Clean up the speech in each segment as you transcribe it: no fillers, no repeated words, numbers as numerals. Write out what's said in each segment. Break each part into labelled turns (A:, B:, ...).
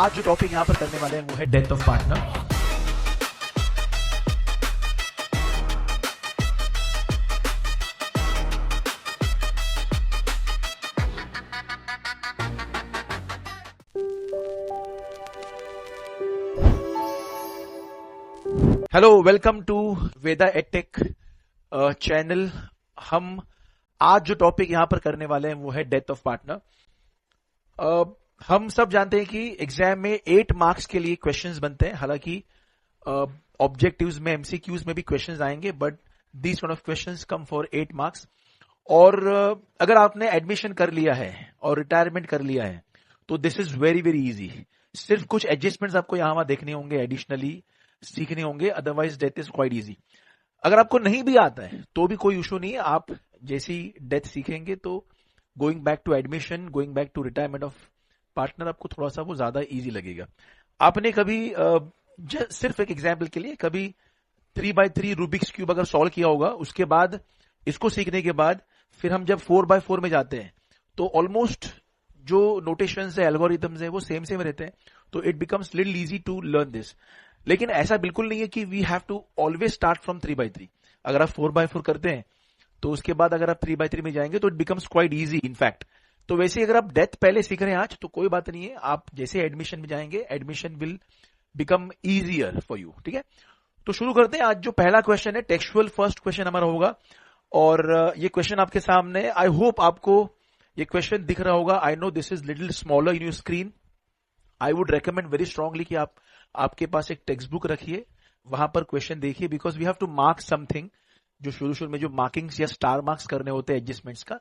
A: आज जो टॉपिक यहाँ पर करने वाले हैं वो है death of partner. Hello, welcome to Veda एटेक चैनल। हम आज जो टॉपिक यहां पर करने वाले हैं वो है डेथ ऑफ पार्टनर। हम सब जानते हैं कि एग्जाम में 8 मार्क्स के लिए क्वेश्चंस बनते हैं। हालांकि ऑब्जेक्टिव्स में, एमसीक्यूज में भी क्वेश्चंस आएंगे, but these kind of questions come for 8 marks. और अगर आपने एडमिशन कर लिया है और रिटायरमेंट कर लिया है तो this is very very easy. सिर्फ कुछ एडजस्टमेंट्स आपको यहां वहां देखने होंगे, एडिशनली सीखने होंगे, otherwise death is quite easy. अगर आपको नहीं भी आता है तो भी कोई इशू नहीं है। आप जैसी डेथ सीखेंगे तो going back to admission, going back to retirement of partner आपको थोड़ा सा वो ज्यादा इजी लगेगा। आपने कभी सिर्फ एक एग्जाम्पल के लिए कभी 3x3 रूबिक्स क्यूब अगर सॉल्व किया होगा, उसके बाद इसको सीखने के बाद फिर हम जब 4x4 में जाते हैं तो ऑलमोस्ट जो नोटेशंस है, एल्गोरिथम्स है, वो सेम रहते हैं। तो it becomes little easy to learn this. लेकिन ऐसा बिल्कुल नहीं है कि we have to always start from 3x3। अगर आप 4x4 करते हैं तो उसके बाद अगर आप 3x3 में जाएंगे तो it becomes quite easy in fact. तो वैसे अगर आप डेथ पहले सीख रहे हैं आज तो कोई बात नहीं है, आप जैसे एडमिशन में जाएंगे admission will become easier for you. ठीक है, तो शुरू करते हैं। आज जो पहला क्वेश्चन है टेक्सचुअल फर्स्ट क्वेश्चन हमारा होगा और ये क्वेश्चन आपके सामने। आई होप आपको ये क्वेश्चन दिख रहा होगा। आई know this is little smaller in your screen. I would recommend very strongly कि आपके पास एक टेक्स्ट बुक रखिए, वहां पर क्वेश्चन देखिए, because we have to mark something. जो शुरू में जो मार्किंग्स या स्टार मार्क्स करने होते हैं एडजस्टमेंट्स का,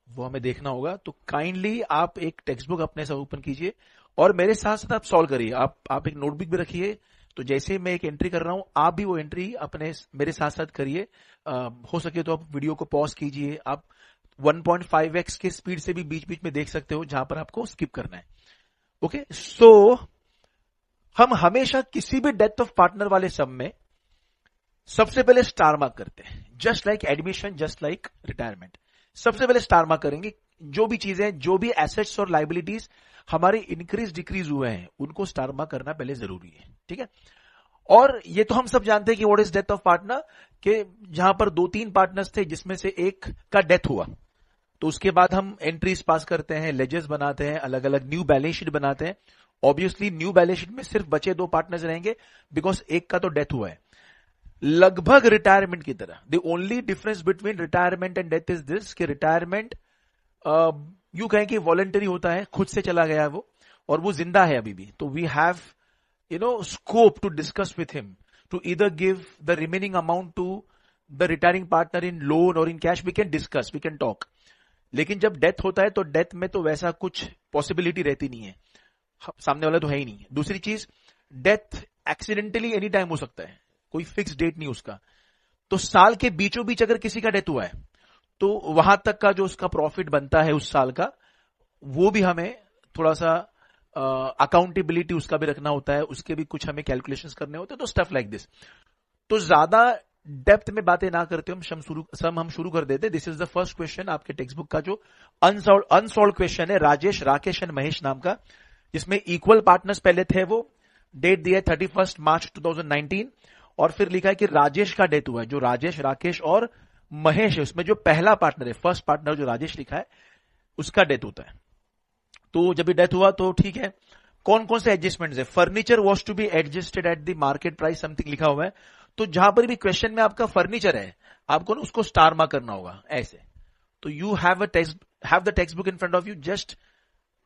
A: वो हमें देखना होगा। तो काइंडली आप एक टेक्स्ट बुक अपने साथ ओपन कीजिए और मेरे साथ साथ आप सॉल्व करिए। आप एक नोटबुक भी रखिए, तो जैसे मैं एक एंट्री कर रहा हूं आप भी वो एंट्री अपने मेरे साथ साथ करिए। हो सके तो आप वीडियो को पॉज कीजिए। आप 1.5x के स्पीड से भी बीच बीच में देख सकते हो जहां पर आपको स्किप करना है। ओके, सो हम हमेशा किसी भी डेथ ऑफ पार्टनर वाले सम में सबसे पहले स्टार मार्क करते हैं। Just like admission, just like retirement, सबसे पहले स्टार मार्क करेंगे। जो भी चीजें, जो भी एसेट्स और लाइबिलिटीज हमारे इंक्रीज डिक्रीज हुए हैं उनको स्टार मार्क करना पहले जरूरी है। ठीक है, और ये तो हम सब जानते हैं कि what is death of partner, के जहां पर 2-3 पार्टनर्स थे जिसमें से एक का डेथ हुआ तो उसके बाद हम एंट्रीज पास करते हैं, लेजर्स बनाते हैं, अलग अलग न्यू बैलेंस शीट बनाते हैं। ऑब्वियसली न्यू बैलेंस शीट में सिर्फ बचे 2 पार्टनर्स रहेंगे बिकॉज एक का तो डेथ हुआ है। लगभग रिटायरमेंट की तरह। The only difference between retirement and death is this कि रिटायरमेंट यू कहें कि वॉलंटरी होता है, खुद से चला गया है वो, और वो जिंदा है अभी भी। तो we have scope to discuss with him to either give the remaining amount to the retiring partner in loan और in cash. We can discuss, we can talk. लेकिन जब डेथ होता है तो डेथ में तो वैसा कुछ पॉसिबिलिटी रहती नहीं है, सामने वाला तो है ही नहीं। दूसरी चीज, डेथ एक्सीडेंटली एनी टाइम हो सकता है, कोई फिक्स डेट नहीं उसका। तो साल के बीचों बीच अगर किसी का डेथ हुआ है तो वहां तक का जो उसका प्रॉफिट बनता है उस साल का, वो भी हमें थोड़ा सा अकाउंटेबिलिटी उसका भी रखना होता है, उसके भी कुछ हमें कैलकुलेशंस करने होते हैं। तो स्टफ लाइक दिस। तो ज्यादा डेप्थ में बातें ना करते हम शुरू कर देते। This is the first question आपके टेक्स्ट बुक का जो अनसॉल्व क्वेश्चन है, राजेश, राकेश एंड महेश नाम का, जिसमें इक्वल पार्टनर्स पहले थे। वो डेट दिया है 31 मार्च 2019 और फिर लिखा है कि राजेश का डेथ हुआ है। जो राजेश, राकेश और महेश है उसमें जो पहला पार्टनर है, फर्स्ट पार्टनर जो राजेश लिखा है, उसका डेथ होता है। तो जब ये डेथ हुआ तो ठीक है, कौन कौन से एडजस्टमेंट्स है? Furniture was to be adjusted at the market price, something लिखा हुआ है। तो जहां पर भी क्वेश्चन में आपका फर्नीचर है, आपको ना उसको स्टार मार्क करना होगा ऐसे। तो you have the text book in front of you, just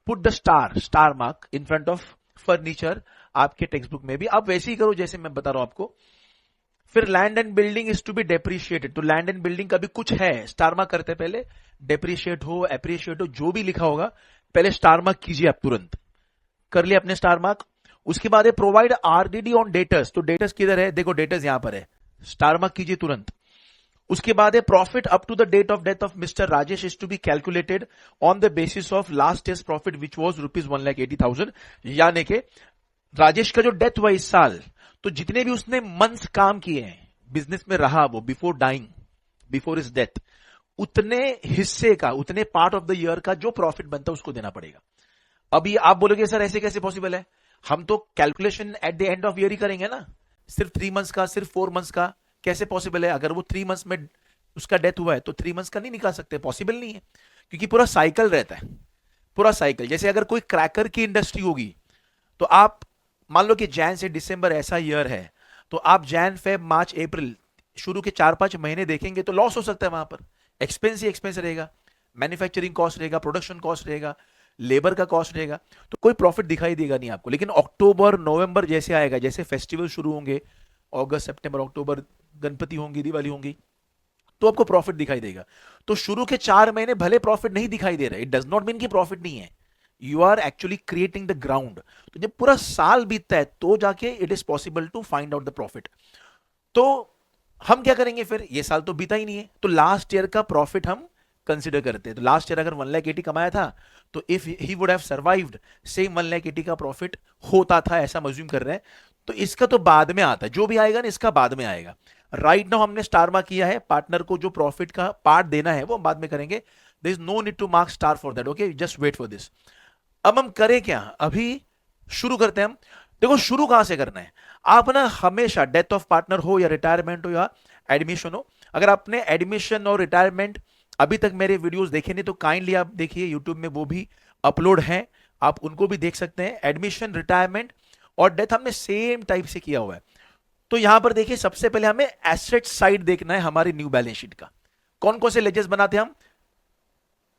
A: put the star mark in front of furniture. आपके टेक्स्ट बुक में भी आप वैसे ही करो जैसे मैं बता रहा हूं आपको। फिर land and building is to be depreciated. तो लैंड एंड बिल्डिंग का भी कुछ है, स्टार मार्क करते पहले, डेप्रिशिएट हो, एप्रिशिएट हो, जो भी लिखा होगा पहले स्टार मार्क कीजिए। आप तुरंत कर लिया अपने स्टार मार्क। उसके बाद है प्रोवाइड आरडीडी ऑन डेटर्स। तो डेटर्स किधर है? देखो डेटर्स यहां पर है, स्टार मार्क कीजिए तुरंत। उसके बाद है profit up to the date of death of mister Rajesh is to be calculated on the basis of last years profit which was ₹1,80,000। यानी कि राजेश का जो डेथ हुआ इस साल, तो जितने भी उसने मंथ्स काम किए हैं, बिजनेस में रहा वो before dying, before is death, उतने हिस्से का, उतने पार्ट ऑफ द ईयर का जो प्रॉफिट बनता है उसको देना पड़ेगा। अभी आप बोलोगे सर ऐसे कैसे पॉसिबल है? हम तो calculation at the end of year ही करेंगे ना, सिर्फ 3 मंथ्स का, सिर्फ 4 मंथ्स का कैसे पॉसिबल है? अगर वो 3 मंथ्स में उसका डेथ हुआ है तो 3 मंथ्स का नहीं निकाल सकते, पॉसिबल नहीं है, क्योंकि पूरा साइकिल रहता है, पूरा साइकिल। जैसे अगर कोई क्रैकर की इंडस्ट्री होगी तो आप मान लो कि जैन से दिसंबर ऐसा ईयर है, तो आप जैन फेब मार्च अप्रैल शुरू के 4-5 महीने देखेंगे तो लॉस हो सकता है, वहां पर एक्सपेंस ही एक्सपेंस रहेगा, मैन्युफैक्चरिंग कॉस्ट रहेगा, प्रोडक्शन कॉस्ट रहेगा, लेबर का कॉस्ट रहेगा, तो कोई प्रॉफिट दिखाई देगा नहीं आपको। लेकिन अक्टूबर नवंबर जैसे आएगा, जैसे फेस्टिवल शुरू होंगे, अगस्त सितंबर अक्टूबर, गणपति होंगी, दिवाली होंगी, तो आपको प्रॉफिट दिखाई देगा। तो शुरू के 4 महीने भले प्रॉफिट नहीं दिखाई दे रहा है, इट डज नॉट मीन कि प्रॉफिट नहीं है, you are actually creating the ground. तो जब पूरा साल बीतता है तो जाके it is possible to find out the profit. तो हम क्या करेंगे फिर, ये साल तो बीता ही नहीं है, तो लास्ट ईयर का प्रॉफिट हम कंसिडर करते हैं। तो लास्ट ईयर अगर 1,80,000 कमाया था, तो if he would have survived, same 1,80,000 का प्रॉफिट होता था, ऐसा मज्यूम कर रहे हैं। तो इसका तो बाद में आता है, जो भी आएगा ना इसका बाद में आएगा। राइट नाउ हमने स्टार मार्क किया है, पार्टनर को जो प्रॉफिट का पार्ट देना है वो हम बाद में करेंगे, there is no need to mark star for that, okay, just wait for this. अब हम करें क्या, अभी शुरू करते हैं हम। देखो शुरू कहां से करना है, आप ना हमेशा डेथ ऑफ पार्टनर हो या रिटायरमेंट हो या एडमिशन हो, अगर आपने एडमिशन और रिटायरमेंट अभी तक मेरे वीडियोस देखे नहीं तो काइंडली आप देखिए, यूट्यूब में वो भी अपलोड हैं, आप उनको भी देख सकते हैं। एडमिशन, रिटायरमेंट और डेथ हमने सेम टाइप से किया हुआ है। तो यहां पर देखिए, सबसे पहले हमें एसेट साइड देखना है हमारी न्यू बैलेंस शीट का। कौन कौन से लेजेस बनाते हैं हम,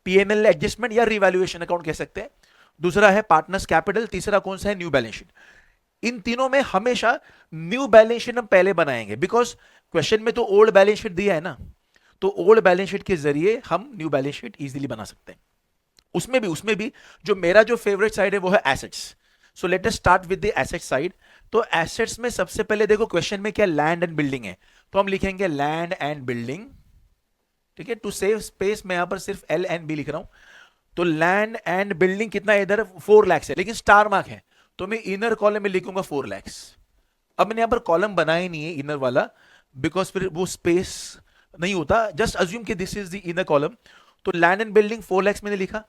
A: पीएनएल एडजस्टमेंट या रिवैल्यूएशन अकाउंट कह सकते हैं, दूसरा है पार्टनर्स कैपिटल, तीसरा कौन सा है, न्यू बैलेंस शीट। इन तीनों में हमेशा न्यू बैलेंस शीट हम पहले बनाएंगे, बिकॉज क्वेश्चन में तो ओल्ड बैलेंस शीट दिया है ना, तो ओल्ड बैलेंस शीट के जरिए हम न्यू बैलेंस शीट इजीली बना सकते हैं। उसमें भी जो मेरा जो फेवरेट साइड है वो है assets. So let us start with the asset side. तो एसेट्स में सबसे पहले देखो क्वेश्चन में क्या, लैंड एंड बिल्डिंग है, तो हम लिखेंगे लैंड एंड बिल्डिंग, ठीक है। टू सेव स्पेस मैं यहां पर सिर्फ एल एंड बी लिख रहा हूं। तो लैंड एंड बिल्डिंग कितना है, इधर 4 लाख है, लेकिन स्टार मार्क है तो मैं इनर कॉलम में लिखूंगा 4 लाख। अब मैंने यहां पर कॉलम बनाया नहीं है इनर वाला, बिकॉज फिर वो स्पेस नहीं होता, जस्ट अज्यूम कि this is the inner column. तो लैंड एंड बिल्डिंग 4 लाख मैंने लिखा,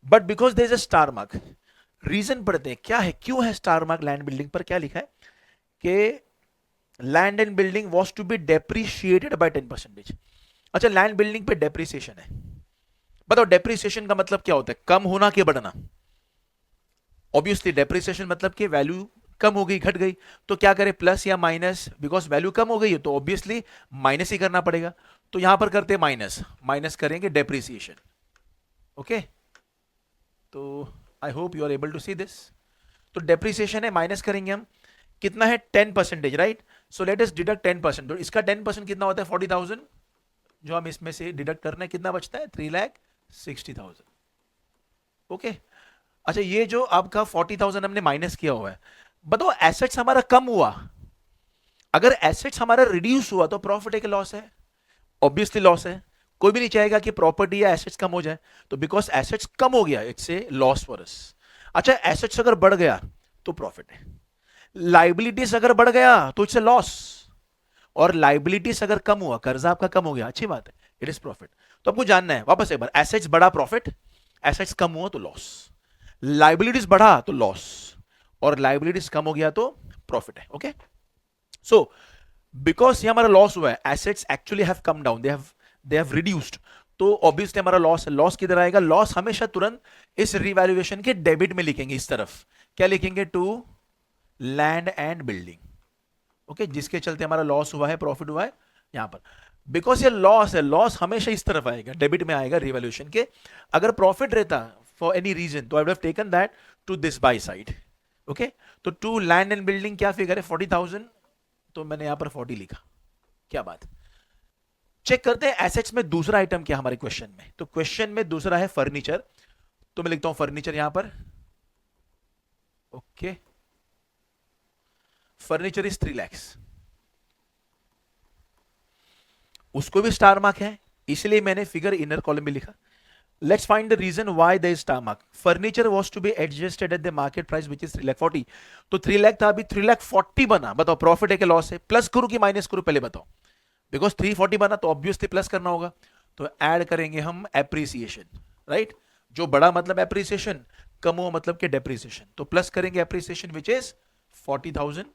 A: but because there is a star mark, reason पढ़ते हैं क्या है, क्यों है स्टार मार्क लैंड बिल्डिंग पर। क्या लिखा है कि land and building was to be depreciated by 10%। अच्छा, लैंड बिल्डिंग पे डेप्रिसिएशन है, बताओ डेप्रिसिएशन का मतलब क्या होता है, कम होना कि बढ़ना। ऑब्वियसली डेप्रिसिएशन मतलब कि वैल्यू कम हो गई, घट गई, तो क्या करें, प्लस या माइनस, बिकॉज वैल्यू कम हो गई है तो ऑब्वियसली माइनस ही करना पड़ेगा। तो यहां पर करते हैं माइनस, माइनस करेंगे डेप्रिसिएशन, ओके। तो I hope you are able to see this. तो डेप्रिसिएशन है, माइनस करेंगे हम, कितना है 10%, right. So let us deduct 10%, तो इसका 10% कितना होता है 40,000, जो हम इसमें से डिडक्ट करना है कितना बचता है 3,60,000, ओके। अच्छा, ये जो आपका 40,000 हमने माइनस किया हुआ है, बताओ एसेट्स हमारा कम हुआ, अगर एसेट्स हमारा रिड्यूस हुआ तो प्रॉफिट है कि लॉस है, ऑब्वियसली लॉस है। कोई भी नहीं चाहेगा कि प्रॉपर्टी या एसेट्स कम हो जाए, तो बिकॉज एसेट्स कम हो गया it's a loss for us. अच्छा, एसेट्स अगर बढ़ गया तो प्रॉफिट है, लाइबिलिटीज अगर बढ़ गया तो इट्स ए लॉस, और लाइबिलिटीज अगर कम हुआ, कर्जा आपका कम हो गया, अच्छी बात है, इट इज प्रॉफिट। तो आपको जानना है वापस एक बार, एसेट्स बढ़ा प्रॉफिट, एसेट्स कम हुआ तो लॉस, लाइबिलिटीज बढ़ा तो लॉस, और लाइबिलिटीज कम हो गया तो प्रॉफिट है, ओके। सो बिकॉज ये हमारा लॉस हुआ है, assets actually have come down, they have reduced, तो ऑब्वियसली हमारा लॉस है। लॉस किधर आएगा, लॉस हमेशा तुरंत इस रिवैल्यूएशन के डेबिट में लिखेंगे, इस तरफ क्या लिखेंगे, to land and building, okay, जिसके चलते हमारा लॉस हुआ है, प्रॉफिट हुआ है यहां पर। बिकॉज ये लॉस है, लॉस हमेशा इस तरफ आएगा, डेबिट में आएगा रिवैल्यूएशन के। अगर प्रॉफिट रहता फॉर एनी रीजन तो I would have taken that to this by side, okay. तो टू लैंड एंड बिल्डिंग क्या फिगर है 40,000, तो मैंने यहां पर 40 लिखा, क्या बात। चेक करते हैं एसेट्स में दूसरा आइटम क्या हमारे क्वेश्चन में, तो क्वेश्चन में दूसरा है फर्नीचर, तो मैं लिखता हूं फर्नीचर यहां पर, ओके। फर्नीचर इज 3 लाख, उसको भी स्टार मार्क है, इसलिए मैंने फिगर इनर कॉलम में लिखा। Let's find the reason why there is star mark. Furniture was to be adjusted at the market price which is 3,40,000, तो 3 लाख था, अभी 3,40,000 बना, बताओ प्रॉफिट है कि लॉस है, प्लस करूं कि माइनस करूं, पहले बताओ। बिकॉज 340 बना तो ऑब्वियसली प्लस करना होगा, तो ऐड करेंगे हम एप्रिसिएशन, राइट। जो बड़ा मतलब एप्रिसिएशन, कम हुआ मतलब कि डेप्रिसिएशन, तो प्लस करेंगे appreciation which is 40,000.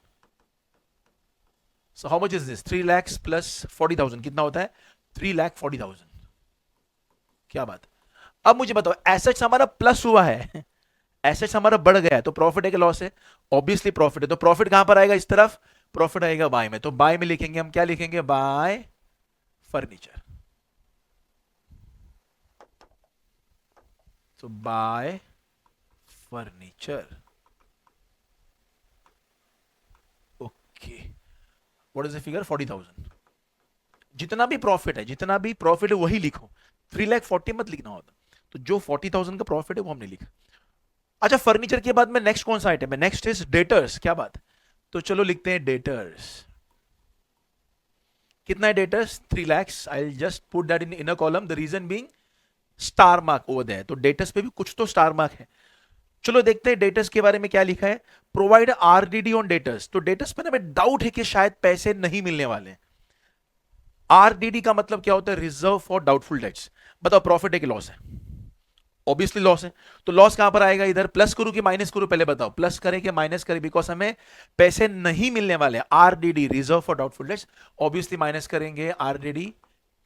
A: So how much is this? 3 lakhs plus 40,000 कितना होता है? 3,40,000. क्या बात. अब मुझे बताओ, एसेट्स हमारा प्लस हुआ है, एसेट्स हमारा बढ़ गया है, तो प्रॉफिट है कि लॉस है? ऑब्वियसली प्रॉफिट है. तो प्रॉफिट कहां पर आएगा? इस तरफ. प्रॉफिट आएगा बाय में, तो बाय में लिखेंगे हम, क्या लिखेंगे? By furniture. तो by furniture. Okay. What is the figure? 40,000. जितना भी प्रॉफिट है, जितना भी प्रॉफिट है वही लिखो. 3,40,000 मत लिखना होता. तो जो 40,000 का प्रॉफिट है वो हमने लिखा. अच्छा, फर्नीचर के बाद में नेक्स्ट कौन सा आइटम है? Next is debtors. क्या बात. तो चलो लिखते हैं डेटर्स. कितना है debtors? 3 lakhs. I just put that in inner column, the reason being star mark over there. तो डेटर्स पे भी कुछ तो स्टार मार्क है. चलो देखते हैं डेटर्स के बारे में क्या लिखा है. Provide RDD on debtors. तो डेटर्स पे ना हमें डाउट है कि शायद पैसे नहीं मिलने वाले. आरडीडी का मतलब क्या होता है? Reserve for doubtful debts. बताओ प्रॉफिट है कि लॉस है? ऑब्वियसली लॉस है. तो लॉस कहां पर आएगा? इधर. प्लस करूं कि माइनस करूं? पहले बताओ. प्लस करें कि माइनस करें? बिकॉज हमें पैसे नहीं मिलने वाले. RDD reserve for doubtful debts, obviously minus करेंगे. आरडीडी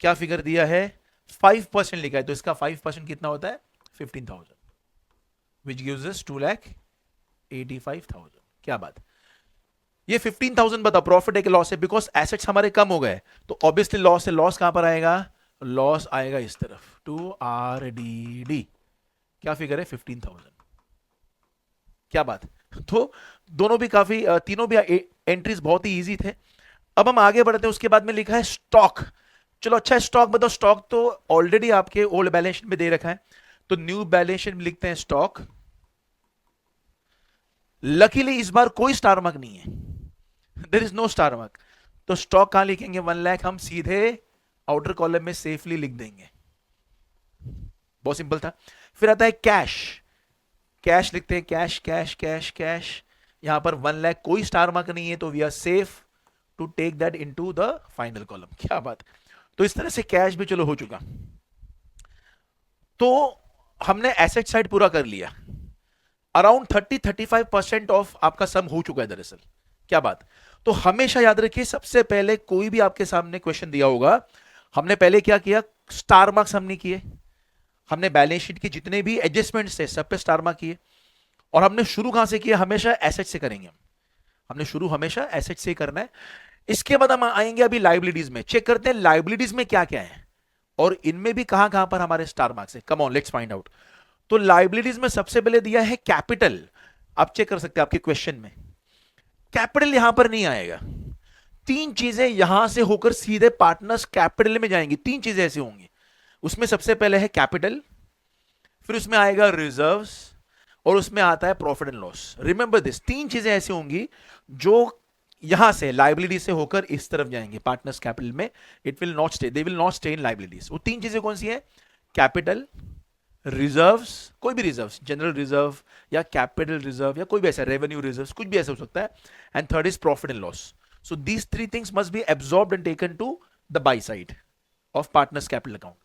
A: क्या फिगर दिया है? 5% लिखा है, तो इसका 5% कितना होता है? 15,000, विच गिव्स अस 2,85,000. क्या बात. ये 15,000 बताओ प्रॉफिट है कि लॉस है? बिकॉज एसेट्स हमारे कम हो गए, तो ऑब्वियसली लॉस है. लॉस कहां पर आएगा? लॉस आएगा इस तरफ, टू आरडीडी. क्या फिगर है? 15,000. क्या बात. तो दोनों भी काफी, तीनों भी एंट्रीज बहुत ही इजी थे. अब हम आगे बढ़ते हैं. उसके बाद में लिखा है स्टॉक. चलो अच्छा है, स्टॉक बताओ. स्टॉक तो ऑलरेडी आपके ओल्ड बैलेंस शीट में दे रखा है, तो न्यू बैलेंस शीट में लिखते हैं स्टॉक. लकीली इस बार कोई स्टार मार्क नहीं है, there is no star mark. तो स्टॉक कहां लिखेंगे? 1 लाख हम सीधे आउटर कॉलम में सेफली लिख देंगे. बहुत सिंपल था. फिर आता है कैश. कैश लिखते हैं. Cash cash cash cash. यहां पर 1 लाख, कोई स्टार मार्क नहीं है, तो we are safe to take that into the final column. क्या बात. तो इस तरह से कैश भी चलो हो चुका. तो हमने एसेट साइड पूरा कर लिया. अराउंड 30-35% ऑफ आपका सम हो चुका है दरअसल. क्या बात. तो हमेशा याद रखिए, सबसे पहले कोई भी आपके सामने क्वेश्चन दिया होगा, हमने पहले क्या किया? स्टार मार्क्स हमने किए. हमने बैलेंस शीट के जितने भी एडजस्टमेंट्स थे सब पे स्टार मार्क किए. और हमने शुरू कहां से किया? हमेशा एसेट से करेंगे. हमने शुरू हमेशा एसेट से करना है. इसके बाद हम आएंगे अभी लाइबिलिटीज में. चेक करते हैं लाइबिलिटीज में क्या क्या है और इनमें भी कहां कहां पर हमारे स्टार मार्क्स है. Come on, let's find out. तो लाइबिलिटीज में सबसे पहले दिया है कैपिटल. आप चेक कर सकते हैं आपके क्वेश्चन में. कैपिटल यहां पर नहीं आएगा. 3 चीजें यहां से होकर सीधे पार्टनर्स कैपिटल में जाएंगी. 3 चीजें ऐसी होंगी. उसमें सबसे पहले है कैपिटल, फिर उसमें आएगा रिजर्व्स, और उसमें आता है profit and loss. Remember this. 3 चीजें ऐसी होंगी जो यहां से लाइबिलिटी से होकर इस तरफ जाएंगे पार्टनर्स कैपिटल में. It will not stay, they will not stay in liabilities. वो 3 चीजें कौन सी है? कैपिटल, रिजर्व्स, कोई भी रिजर्व्स, जनरल रिजर्व या कैपिटल रिजर्व या कोई भी ऐसा, रेवेन्यू रिजर्व, कुछ भी ऐसा हो सकता है. And third is profit and loss. So these 3 things must be absorbed and taken to the by side of partners capital account.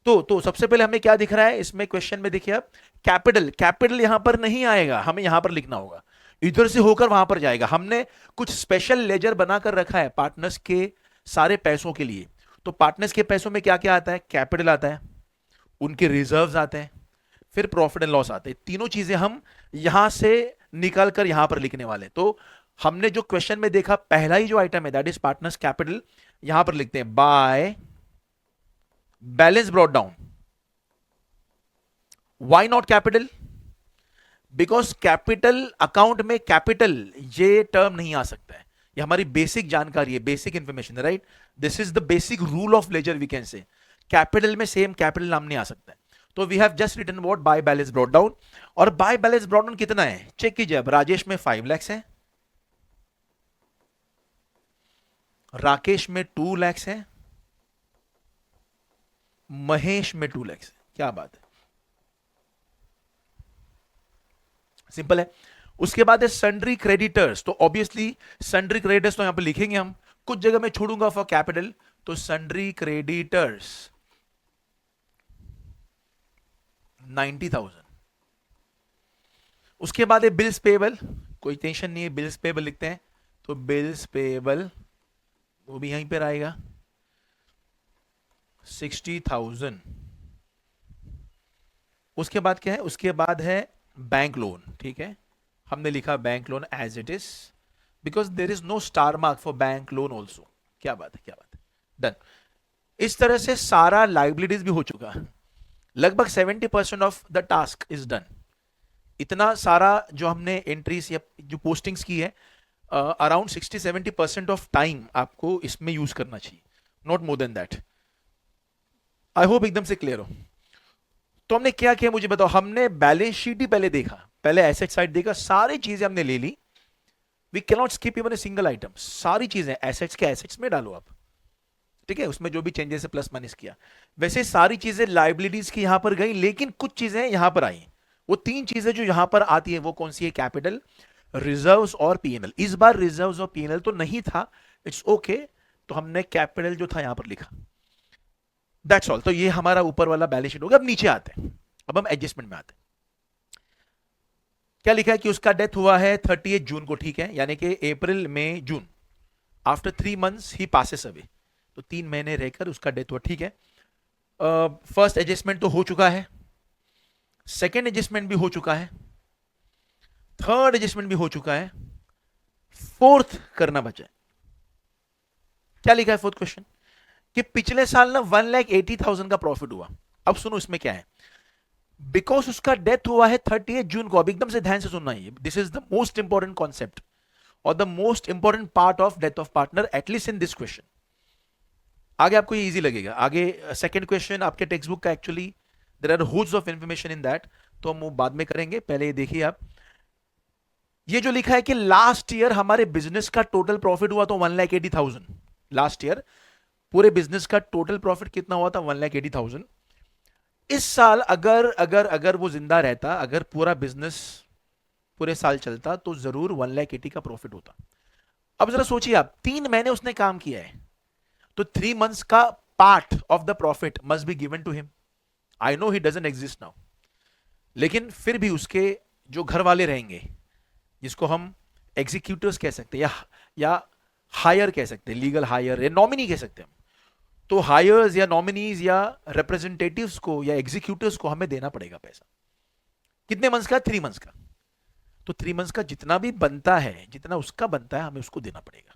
A: तो सबसे पहले हमें क्या दिख रहा है इसमें क्वेश्चन में? देखिए आप, कैपिटल. कैपिटल यहां पर नहीं आएगा, हमें यहां पर लिखना होगा. इधर से होकर वहां पर जाएगा. हमने कुछ स्पेशल लेजर बनाकर रखा है पार्टनर्स के सारे पैसों के लिए. तो पार्टनर्स के पैसों में क्या क्या आता है? कैपिटल आता है, उनके रिजर्व्स आते हैं, फिर प्रॉफिट एंड लॉस आते हैं. तीनों चीजें हम यहां से निकाल कर यहां पर लिखने वाले. तो हमने जो क्वेश्चन में देखा पहला ही जो आइटम है दैट इज पार्टनर्स कैपिटल, यहां पर लिखते हैं by balance brought down. Why not capital? Because capital account में कैपिटल ये टर्म नहीं आ सकता है. ये हमारी बेसिक जानकारी है, basic information, right. This is the basic rule of ledger we can say. Capital में सेम कैपिटल नाम नहीं आ सकता है. तो we have just written what? By balance brought down. और बाय बैलेंस ब्रॉट डाउन कितना है? चेक कीजिए. अब राजेश में 5 lakhs है, राकेश में 2 lakhs है, महेश में 2 lakhs है. क्या बात है. सिंपल है. उसके बाद है सन्ड्री क्रेडिटर्स. तो ऑब्वियसली सन्ड्री क्रेडिटर्स तो यहां पे लिखेंगे हम, कुछ जगह में छोड़ूंगा फॉर कैपिटल. तो सन्ड्री क्रेडिटर्स 90,000. उसके बाद है बिल्स पेबल, कोई टेंशन नहीं है, बिल्स पेबल लिखते हैं, तो बिल्स पेबल वो भी यहीं पर आएगा 60,000। उसके बाद क्या है, उसके बाद है बैंक लोन, ठीक है, हमने लिखा bank loan as it is, because there is no star mark for bank loan also. क्या बात है, क्या बात है, डन। इस तरह से सारा लाइबिलिटीज भी हो चुका है, लगभग 70% of the task is done. इतना सारा जो हमने एंट्रीज या जो पोस्टिंग्स की है, अराउंड 60-70% ऑफ टाइम आपको इसमें यूज करना चाहिए, not more than that. I hope एकदम से क्लियर हो। तो हमने क्या किया मुझे बताओ, हमने बैलेंस शीट ही पहले देखा, पहले एसेट साइड देखा, सारी चीजें हमने ले ली, we can not skip even a single item, सारी चीजें एसेट्स के एसेट्स में डालो आप, ठीक है, उसमें जो भी चेंजेस है प्लस माइनस किया। वैसे सारी चीजें लाइबिलिटीज की यहां पर गई, लेकिन कुछ चीजें यहां पर आई। वो तीन चीजें जो यहां पर आती है वो कौन सी है, कैपिटल, रिजर्व्स और पीएनएल। इस बार रिजर्व्स और पीएनएल तो नहीं था, इट्स ओके, तो हमने कैपिटल जो था यहां पर लिखा, दैट्स ऑल। तो ये हमारा ऊपर वाला बैलेंस शीट हो गया। अब नीचे आते हैं, अब हम एडजस्टमेंट में आते हैं। क्या लिखा है कि उसका डेथ हुआ है 30 जून को, ठीक है, यानी कि अप्रैल मई जून, आफ्टर 3 मंथ्स ही पासेस अवे, तो 3 महीने रहकर उसका डेथ हुआ, ठीक है। फर्स्ट एडजस्टमेंट तो हो चुका है, सेकेंड एडजस्टमेंट भी हो चुका है, थर्ड एडजस्टमेंट भी हो चुका है, फोर्थ करना बचा है। क्या लिखा है फोर्थ क्वेश्चन, कि पिछले साल ना 1,80,000 का प्रॉफिट हुआ। अब सुनो इसमें क्या है, बिकॉज उसका डेथ हुआ है 30 जून को। अब एकदम से ध्यान से सुनना है, this is the most important concept और the most important part of death of partner, at least in this question. आगे आपको ये इजी लगेगा। आगे सेकंड क्वेश्चन आपके टेक्स्ट बुक का, actually there are hoods of information in that, तो हम वो बाद में करेंगे, पहले ये देखिए आप। ये जो लिखा है कि लास्ट ईयर हमारे बिजनेस का टोटल प्रॉफिट हुआ तो 1,80,000। लास्ट ईयर पूरे बिजनेस का टोटल प्रॉफिट कितना हुआ था, 1,80,000। इस साल अगर अगर अगर वो जिंदा रहता, अगर पूरा बिजनेस पूरे साल चलता, तो जरूर 1,80,000 का प्रॉफिट होता। अब जरा सोचिए आप, 3 महीने उसने काम किया है, तो 3 मंथ्स का part of the profit must be given to him. I know he doesn't exist now, लेकिन फिर भी उसके जो घर वाले रहेंगे, जिसको हम एग्जीक्यूटिव्स कह सकते हैं या हायर कह सकते हैं, लीगल हायर या नॉमिनी कह सकते हैं, तो हायर्स या नॉमिनीज या रिप्रेजेंटेटिव्स को या एग्जीक्यूटिव्स को हमें देना पड़ेगा पैसा। कितने मंथ्स का, 3 मंथ्स का। तो 3 मंथ्स का जितना भी बनता है, जितना उसका बनता है, हमें उसको देना पड़ेगा।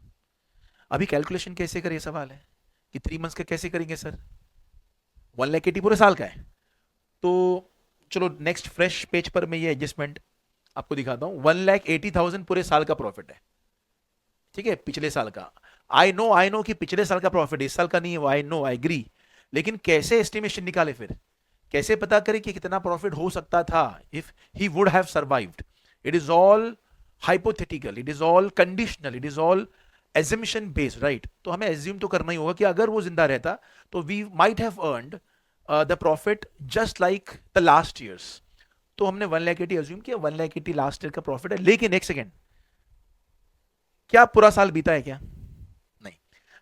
A: अभी कैलकुलेशन कैसे करें, सवाल है कि 3 मंथ्स का कैसे करेंगे सर, 1,80,000 पूरे साल का है। तो चलो नेक्स्ट फ्रेश पेज पर मैं ये एडजस्टमेंट आपको दिखाता हूं। 1,80,000 पूरे साल का प्रॉफिट है, ठीक है, पिछले साल का। आई नो कि पिछले साल का प्रॉफिट इस साल का नहीं है, आई नो, आई एग्री, लेकिन कैसे एस्टिमेशन निकाले, फिर कैसे पता करें कि कितना प्रॉफिट हो सकता था if he would have survived. It is all hypothetical, it is all conditional, it is all assumption based, right. तो हमें एज्यूम तो करना ही होगा कि अगर वो जिंदा रहता तो we might have earned the profit just like the last years. तो हमने 1,80,000 एज्यूम किया, 1,80,000 लास्ट ईयर का प्रॉफिट है। लेकिन एक सेकेंड, क्या पूरा साल बीता है क्या, नहीं,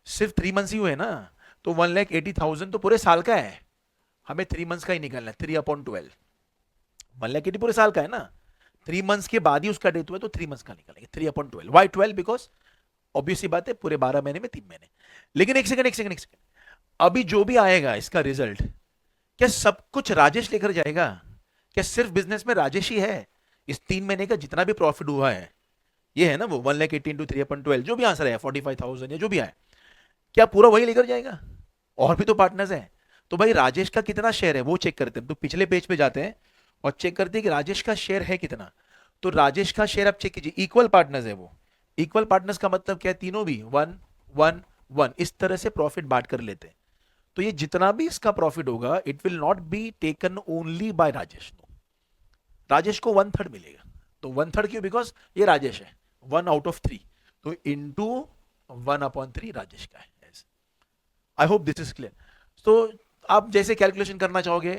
A: सिर्फ 3 मंथ्स ही हुए ना, तो 1,80,000 तो पूरे साल का है, हमें 3 मंथ्स का ही निकालना है, 3/12। 1,80,000 पूरे साल का है ना, 3 मंथ्स के बाद ही उसका डेथ हुआ, तो 3 मंथ्स का निकालेंगे, 3/12। वाई 12? बिकॉज ऑब्वियसली बात है, पूरे 12 महीने में 3 महीने। लेकिन एक सेकंड, अभी जो भी आएगा इसका रिजल्ट, क्या सब कुछ राजेश लेकर जाएगा? क्या सिर्फ बिजनेस में राजेश ही है? इस 3 महीने का जितना भी प्रॉफिट हुआ है, ये है ना वो 1,80,000 into 3/12, जो भी आंसर है 45,000 या जो भी आए, क्या पूरा वही लेकर जाएगा? और भी तो पार्टनर्स हैं। तो भाई राजेश का कितना शेयर है वो चेक करते हैं। तो पिछले पेज पे जाते हैं और चेक करते हैं कि राजेश का शेयर है कितना। तो राजेश का शेयर आप चेक कीजिए, इक्वल पार्टनर्स है वो। इक्वल पार्टनर्स का मतलब क्या है, तीनों भी 1 1 1 इस तरह से प्रॉफिट बांट कर लेते हैं। तो ये जितना भी इसका प्रॉफिट होगा, it will not be taken only by Rajesh, Rajesh को 1/3 मिलेगा। तो 1/3 क्यों? बिकॉज ये राजेश है, 1/3, तो इंटू 1/3 राजेश का है। आई होप दिस इज क्लियर। तो आप जैसे कैलकुलेशन करना चाहोगे,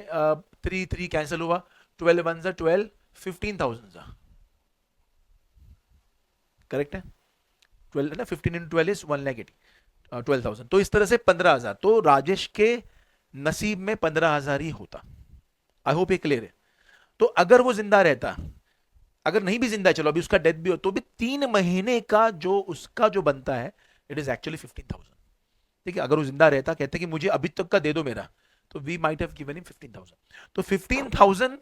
A: 3 कैंसिल हुआ, 12 1 12, 15,000 करेक्ट है, 12 ना, 15 into 12 is 1,80,000, 12,000। तो इस तरह से 15,000, तो राजेश के नसीब में 15,000 ही होता। आई होप ये क्लियर है। तो अगर वो जिंदा रहता, अगर नहीं भी जिंदा है, चलो अभी उसका डेथ भी हो, तो भी 3 महीने का जो उसका जो बनता है इट इज एक्चुअली 15,000। ठीक है, अगर वो जिंदा रहता, कहते कि मुझे अभी तक का दे दो मेरा, तो we might have given him 15,000। तो 15,000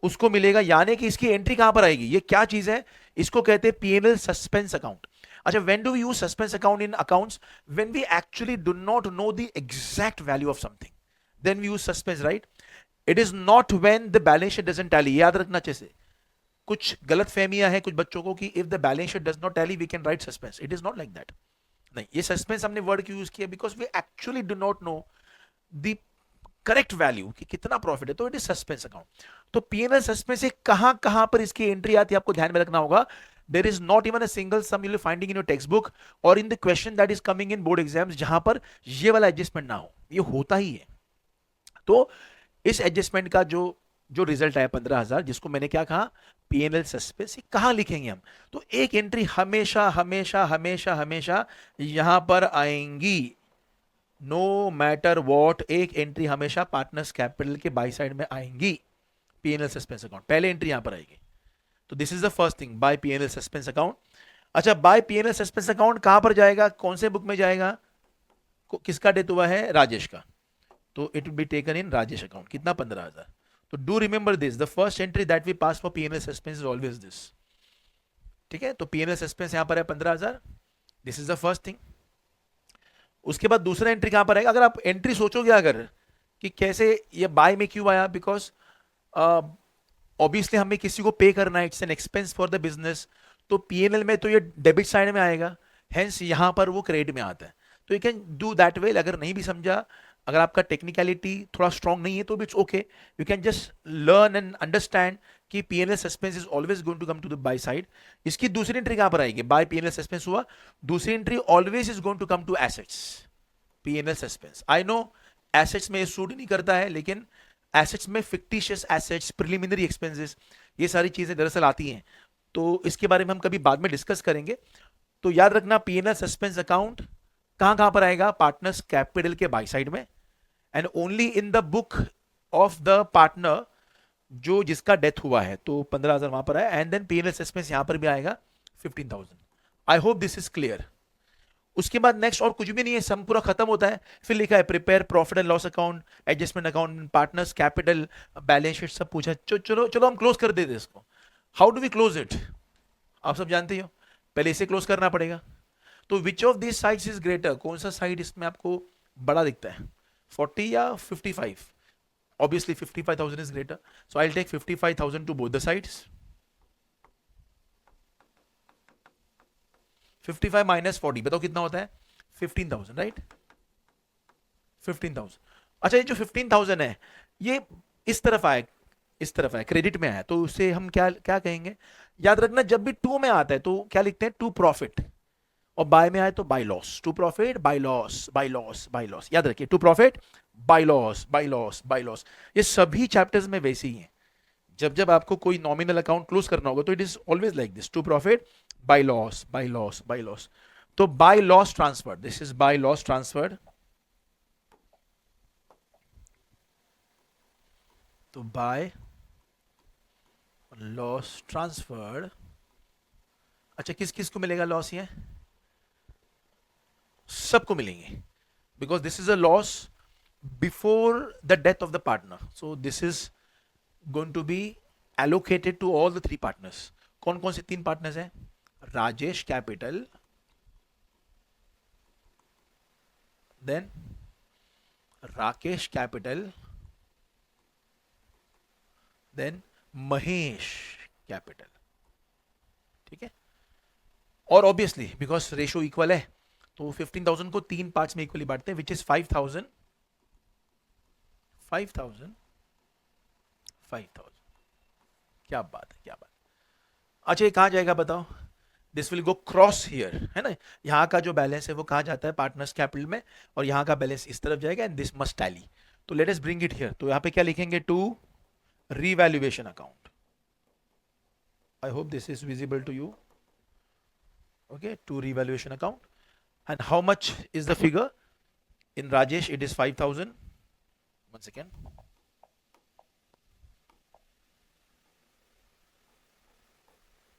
A: उसको मिलेगा, यानी कि इसकी एंट्री कहां पर आएगी, ये क्या चीज है, इसको कहते हैं पीएनएल सस्पेंस अकाउंट। अच्छा, when do we use suspense account in accounts? When we actually do not know the exact value of something, then we use suspense, right? It is not when the balance sheet doesn't tally. याद रखना अच्छे से, कुछ गलत फहमियां हैं कुछ बच्चों को कि if the balance sheet does not tally we can write suspense. It is not like that. नहीं, ये सस्पेंस हमने वर्ड क्यों यूज किया, because we actually do not know the correct value कि कितना प्रॉफिट है, तो इट इज सस्पेंस अकाउंट। तो पीएनएल सस्पेंस से कहां कहां पर इसकी एंट्री आती है आपको ध्यान में रखना होगा। There is not even a single sum you will finding in your text book और in the question that is coming in board exams जहां पर ये वाला एडजस्टमेंट ना हो, ये होता ही है। तो इस एडजस्टमेंट का जो जो रिजल्ट आया 15,000, जिसको मैंने क्या कहा, पीएनएल सस्पेंस, कहां लिखेंगे हम, तो एक एंट्री हमेशा हमेशा हमेशा हमेशा यहां पर आएंगी, नो मैटर वॉट, एक एंट्री हमेशा पार्टनर्स कैपिटल के बाई साइड में आएंगी, पीएनएल सस्पेंस अकाउंट, पहले एंट्री यहां पर आएगी। तो this is the first thing, by PNL suspense account. अच्छा, बाय पीएनएल सस्पेंस अकाउंट कहां पर जाएगा, कौन से बुक में जाएगा, किसका डेथ हुआ है, राजेश का, तो it will be taken in Rajesh account. कितना, 15,000। तो do remember this, the first entry that we pass for PNL suspense is always this. ठीक है, तो पीएनएल सस्पेंस यहां पर है 15,000, this is the first thing. उसके बाद दूसरा एंट्री कहां पर आएगा, अगर आप एंट्री सोचोगे अगर कि कैसे ये बाय में क्यों आया, बिकॉज ऑब्वियसली हमें किसी को पे करना है, it's an expense for the business, तो पीएनएल में तो ये डेबिट साइड में आएगा, हेंस यहां पर वो क्रेडिट में आता है। तो you can do that way, अगर नहीं भी समझा, अगर आपका टेक्निकलिटी थोड़ा स्ट्रांग नहीं है तो भी it's okay, you can just learn and understand कि PNL suspense is always going to come to the by side. इसकी दूसरी एंट्री कहां पर आएगी, बाय पीएनएल सस्पेंस हुआ, दूसरी entry always is going to come to assets, PNL suspense. I know assets में suit नहीं करता है, लेकिन एसेट्स में फिक्टिशियस एसेट्स, प्रिलिमिनरी एक्सपेंसेस, ये सारी चीजें दरअसल आती हैं, तो इसके बारे में हम कभी बाद में डिस्कस करेंगे। तो याद रखना, पीएनएल सस्पेंस अकाउंट कहां कहां पर आएगा, पार्टनर्स कैपिटल के बाई साइड में, and only in the book of the partner जो जिसका डेथ हुआ है, तो 15,000 वहां पर है, एंड देन पीएनएल सस्पेंस यहां पर भी आएगा 15,000। आई होप दिस इज क्लियर। उसके बाद नेक्स्ट और कुछ भी नहीं है, सम पूरा खत्म होता है, फिर लिखा है prepare profit and loss account, adjustment account, partners capital, balance sheet, सब पूछा। चलो चलो हम क्लोज कर देते इसको। How do we close it, आप सब जानते हो, पहले इसे क्लोज करना पड़ेगा। तो which of this sides is greater, कौन सा साइड इसमें आपको बड़ा दिखता है, 40 या 55? Obviously 55,000 is greater, so I will take 55,000 to both the sides. 55 minus 40, बताओ कितना होता है, 15,000, राइट? 15,000। अच्छा, ये जो 15,000 है, ये इस तरफ आए, इस तरफ आए, क्रेडिट में आया, तो उसे हम क्या क्या कहेंगे, याद रखना, जब भी टू में आता है तो क्या लिखते हैं, टू प्रॉफिट, और बाय में आए तो by loss, to profit by loss, by loss, by loss, याद रखिए, to profit by loss, by loss, by loss, ये सभी चैप्टर्स में वैसे ही है। जब जब आपको कोई नॉमिनल अकाउंट क्लोज करना होगा तो it is always like this, to profit by loss, by loss, by loss. तो by loss transferred, this is by loss transferred, तो बाय लॉस ट्रांसफर्ड। अच्छा, किस किस को मिलेगा लॉस, ये सबको मिलेंगे, because this is a loss before the death of the partner, so this is going to be allocated to all the 3 partners. कौन कौन से 3 पार्टनर्स हैं, Rajesh capital, then Rakesh capital, then Mahesh capital. ठीक है, और ऑब्वियसली बिकॉज रेशो इक्वल है, तो 15,000 को 3 पार्ट्स में इक्वली बांटते हैं, विच इज 5,000, 5,000, 5,000। क्या बात है, क्या बात। अच्छा, ये कहां जाएगा बताओ, this will go cross here, है ना, यहां का जो बैलेंस है वो कहां जाता है, पार्टनर्स कैपिटल में, और यहां का बैलेंस इस तरफ जाएगा, and this must tally. So let us bring it here, तो यहां पे क्या लिखेंगे, to revaluation account. I hope this is visible to you, okay, to revaluation account, and how much is the figure, in Rajesh it is 5,000. One second.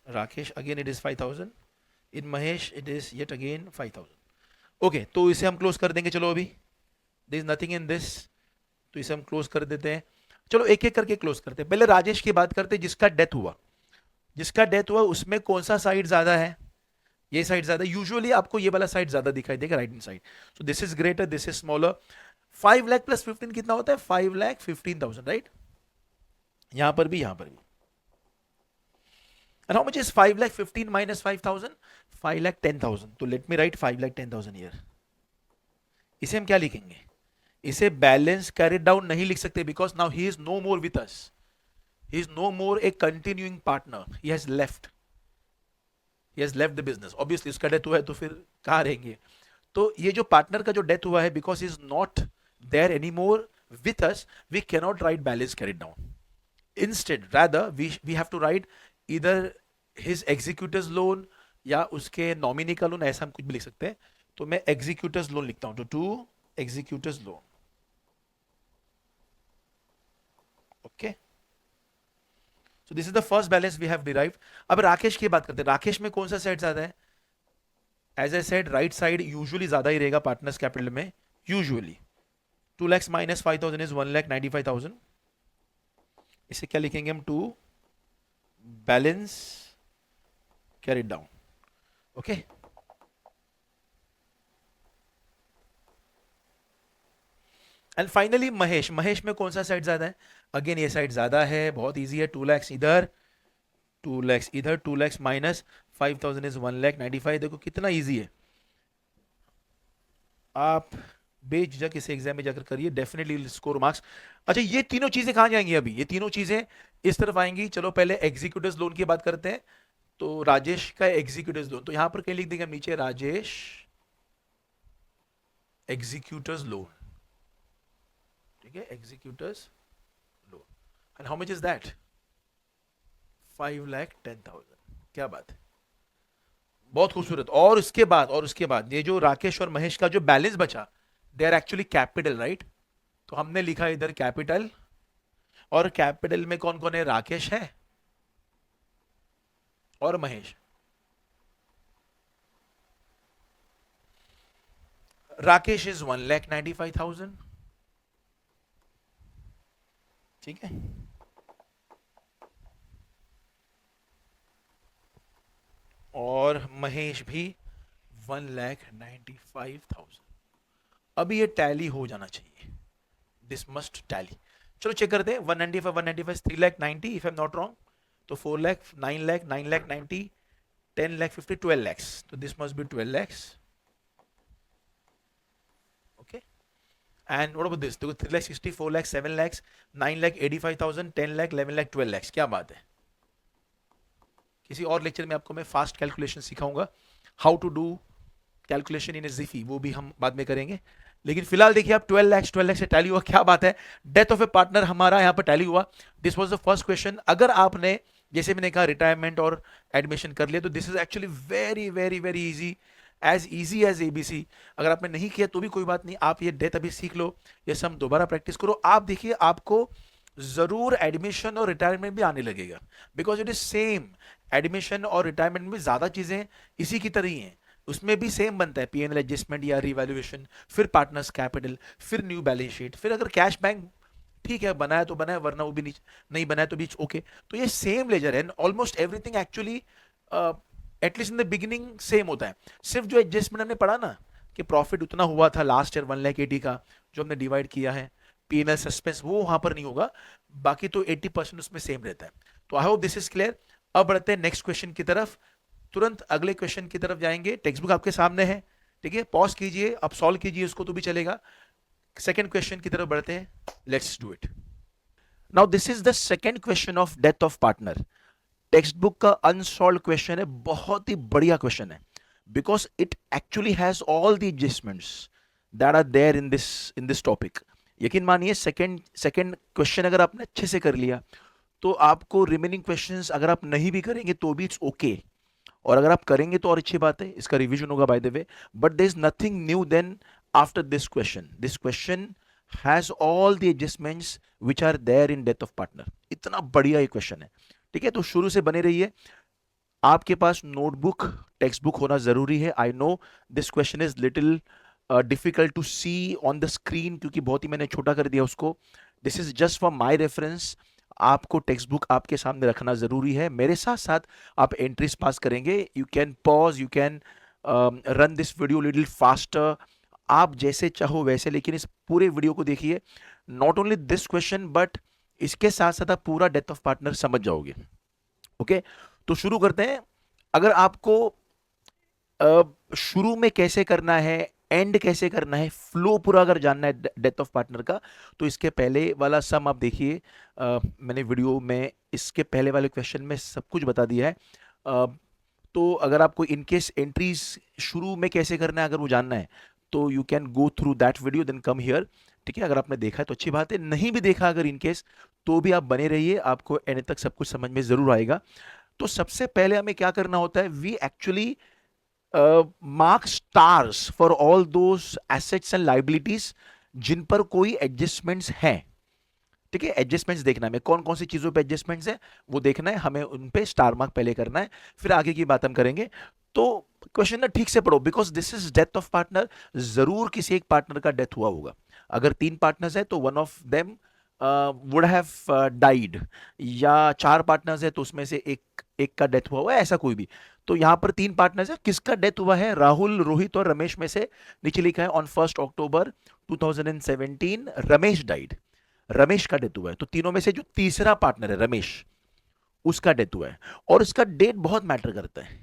A: Rakesh again it is 5000, in Mahesh it is yet again 5000. Okay, तो इसे हम close कर देंगे. चलो अभी there is nothing in this, तो इसे हम क्लोज कर देते हैं. चलो एक एक करके क्लोज करते हैं. पहले राजेश की बात करते हैं, जिसका डेथ हुआ. जिसका डेथ हुआ उसमें कौन सा साइड ज्यादा है? ये साइड ज्यादा. यूजुअली आपको ये वाला साइड ज्यादा दिखाई देगा, right hand side. So this is greater, this is smaller. 5 lakh plus 15 कितना होता है? 5,15,000, राइट. यहां पर भी, यहां पर भी. And how much is 5,15,000 minus 5,000? 5,10,000. तो let me write 5,10,000 here. इसे हम क्या लिखेंगे? इसे बैलेंस कैरिड डाउन नहीं लिख सकते, because now he is no more with us. He is no more a continuing partner. He has left. He has left the business. Obviously उसका death हुआ है तो फिर कहां रहेंगे? तो ये जो पार्टनर का जो डेथ हुआ है, because is not there any more with us, we cannot write balance carried down. Instead rather we have to write इधर हिज एग्जीक्यूटर्स लोन या उसके नॉमिनी का लोन, ऐसा हम कुछ भी लिख सकते हैं. तो मैं एग्जीक्यूटर्स लोन लिखता हूं. तो to executors loan. Okay, so this is the first balance we have derived. अब राकेश की बात करते हैं. राकेश में कौन सा साइड ज्यादा है? As a side right side usually ज्यादा ही रहेगा पार्टनर्स कैपिटल में. Usually 2 lakhs minus 5,000 is 1,95,000. इसे क्या लिखेंगे हम? To balance carried down. Okay, and finally Mahesh. Mahesh में कौन सा साइड ज्यादा है? अगेन ये साइड ज्यादा है. बहुत इजी है. 2 lakhs इधर, 2 lakhs इधर. 2 lakhs माइनस 5,000 इज 1,95,000. देखो कितना इजी है. आप बेझिझक इस एग्जाम में जाकर करिए, डेफिनेटली स्कोर मार्क्स. अच्छा, ये तीनों चीजें कहां जाएंगी? अभी ये तीनों चीजें इस तरफ आएंगी. चलो पहले एग्जीक्यूटिव लोन की बात करते हैं. तो राजेश का एग्जीक्यूटिव लोन, तो यहां पर कहीं लिख देंगे हम नीचे, राजेश एग्जीक्यूटर्स लोन. ठीक है, executors loan. And how much is that? 5,10,000. क्या बात है, बहुत खूबसूरत. और उसके बाद ये जो राकेश और महेश का जो बैलेंस बचा, they are actually capital, right. तो हमने लिखा इधर कैपिटल. और कैपिटल में कौन कौन है? राकेश है और महेश. राकेश इज 1,95,000. ठीक है, और महेश भी 1,95,000. अभी ये टैली हो जाना चाहिए. This must tally. चलो चेक करते हैं. 195 3,90,000 if I am not wrong. तो 4 लाख, 9 लाख, 9 लाख 90, 10 लाख 50, 12 lakhs. तो this must be 12 lakhs. Okay, and what about this? देखो 3 लाख 60, 4 लाख 7 lakhs, 9 लाख 85,000, 10 लाख 11 लाख 12 lakhs. क्या बात है. किसी और लेक्चर में आपको मैं फास्ट कैलकुलेशन सिखाऊंगा, how to do calculation in a jiffy, वो भी हम बाद में करेंगे. लेकिन फिलहाल देखिए आप 12 लाख से टैली हुआ. क्या बात है, डेथ ऑफ ए पार्टनर हमारा यहां पर टैली हुआ. This was the first question. अगर आपने, जैसे मैंने कहा, रिटायरमेंट और एडमिशन कर लिया, तो this is actually very very very easy, as easy as ABC. अगर आपने नहीं किया तो भी कोई बात नहीं, आप ये डेथ अभी सीख लो, ये सम दोबारा प्रैक्टिस करो. आप देखिए आपको जरूर एडमिशन और रिटायरमेंट भी आने लगेगा, because it is same. Admission और रिटायरमेंट में ज्यादा चीजें इसी की तरह ही हैं. उसमें भी सेम बनता है, पीएनएल एडजस्टमेंट या रिवैल्यूएशन, फिर पार्टनर्स कैपिटल, फिर न्यू बैलेंस शीट, फिर अगर कैश बैंक ठीक है बनाया तो बनाया, वरना वो भी नहीं बनाया तो भी ओके. तो ये सेम लेजर है. Almost everything actually at least in the beginning same होता है. सिर्फ जो एडजस्टमेंट हमने पढ़ा ना, कि प्रॉफिट उतना हुआ था लास्ट ईयर 1,80,000 का, जो हमने डिवाइड किया है, पीएनएल सस्पेंस, वो वहां पर नहीं होगा. बाकी तो 80% उसमें सेम रहता है. तो I hope this is clear. अब बढ़ते हैं नेक्स्ट क्वेश्चन की तरफ. तुरंत अगले क्वेश्चन की तरफ जाएंगे. टेक्स्ट बुक आपके सामने है, ठीक है, पॉज कीजिए, अब सॉल्व कीजिए उसको तो भी चलेगा. सेकंड क्वेश्चन की तरफ बढ़ते हैं. Let's do it. Now this is the second question of death of partner. Text book का अनसॉल्व क्वेश्चन है, बहुत ही बढ़िया क्वेश्चन है, because it actually has all the adjustments that are there in this topic. यकीन मानिए second question अगर आपने अच्छे से कर लिया तो आपको रिमेनिंग क्वेश्चंस अगर आप नहीं भी करेंगे तो भी इट्स ओके, और अगर आप करेंगे तो और अच्छी बात है, इसका रिवीजन होगा by the way. But there is nothing new then after this question. This question has all the adjustments which are there in death of partner. इतना बढ़िया ये क्वेश्चन है, ठीक है. तो शुरू से बने रहिए. आपके पास नोटबुक टेक्स्ट बुक होना जरूरी है। I know this question is little difficult to see on the screen, क्योंकि बहुत ही मैंने छोटा कर दिया उसको। This is just for my reference. आपको टेक्स्ट बुक आपके सामने रखना जरूरी है। मेरे साथ साथ आप एंट्रीज पास करेंगे। You can pause, you can run this video little faster, आप जैसे चाहो वैसे, लेकिन इस पूरे वीडियो को देखिए। Not only this question but इसके साथ साथ आप पूरा डेथ ऑफ पार्टनर समझ जाओगे। ओके, तो शुरू करते हैं। अगर आपको शुरू में कैसे करना है, एंड कैसे करना है, फ्लो पूरा अगर जानना है डेथ ऑफ पार्टनर का, तो इसके पहले वाला सम आप देखिए। मैंने वीडियो में इसके पहले वाले क्वेश्चन में सब कुछ बता दिया है। तो अगर आपको इनकेस एंट्रीज शुरू में कैसे करना है अगर वो जानना है, तो you can go through that video then come here. ठीक है, अगर आपने देखा है तो अच्छी बात है, नहीं भी देखा अगर इनकेस, तो भी आप बने रहिए, आपको एंड तक सब कुछ समझ में जरूर आएगा। तो सबसे पहले हमें क्या करना होता है, we actually mark stars for all those assets and liabilities जिन पर कोई एडजस्टमेंट्स हैं। ठीक है, एडजस्टमेंट्स देखना है हमें, कौन कौन सी चीजों पे एडजस्टमेंट्स है वो देखना है हमें, उन पे स्टार मार्क पहले करना है, फिर आगे की बात हम करेंगे। तो क्वेश्चन ना ठीक से पढ़ो, because this is death of partner. जरूर किसी एक पार्टनर का डेथ हुआ होगा। अगर 3 पार्टनर्स है तो one of them would have died, या 4 पार्टनर्स है तो उसमें से एक एक का डेथ हुआ है, ऐसा कोई भी। तो यहां पर 3 पार्टनर्स है, किसका डेथ हुआ है, राहुल, रोहित और रमेश में से नीचे लिखा है on 1 October 2017 Ramesh died. Ramesh का डेथ हुआ है, तो तीनों में से जो तीसरा पार्टनर है रमेश, उसका डेथ हुआ है। और इसका डेट बहुत मैटर करता है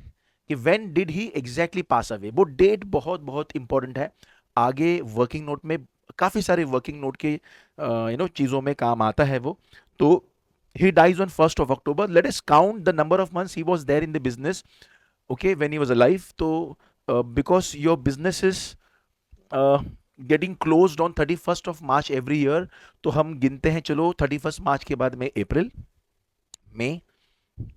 A: कि when did he exactly pass away, वो डेट बहुत बहुत इंपॉर्टेंट है। आगे वर्किंग नोट में काफी सारे वर्किंग नोट के चीजों में काम आता है वो। तो he dies on 1st of October. Let us count the number of months he was there in the business, okay, when he was alive. So because your business is uh, getting closed on 31st of March every year, तो हम गिनते हैं, चलो 31st मार्च के बाद में अप्रैल, मई,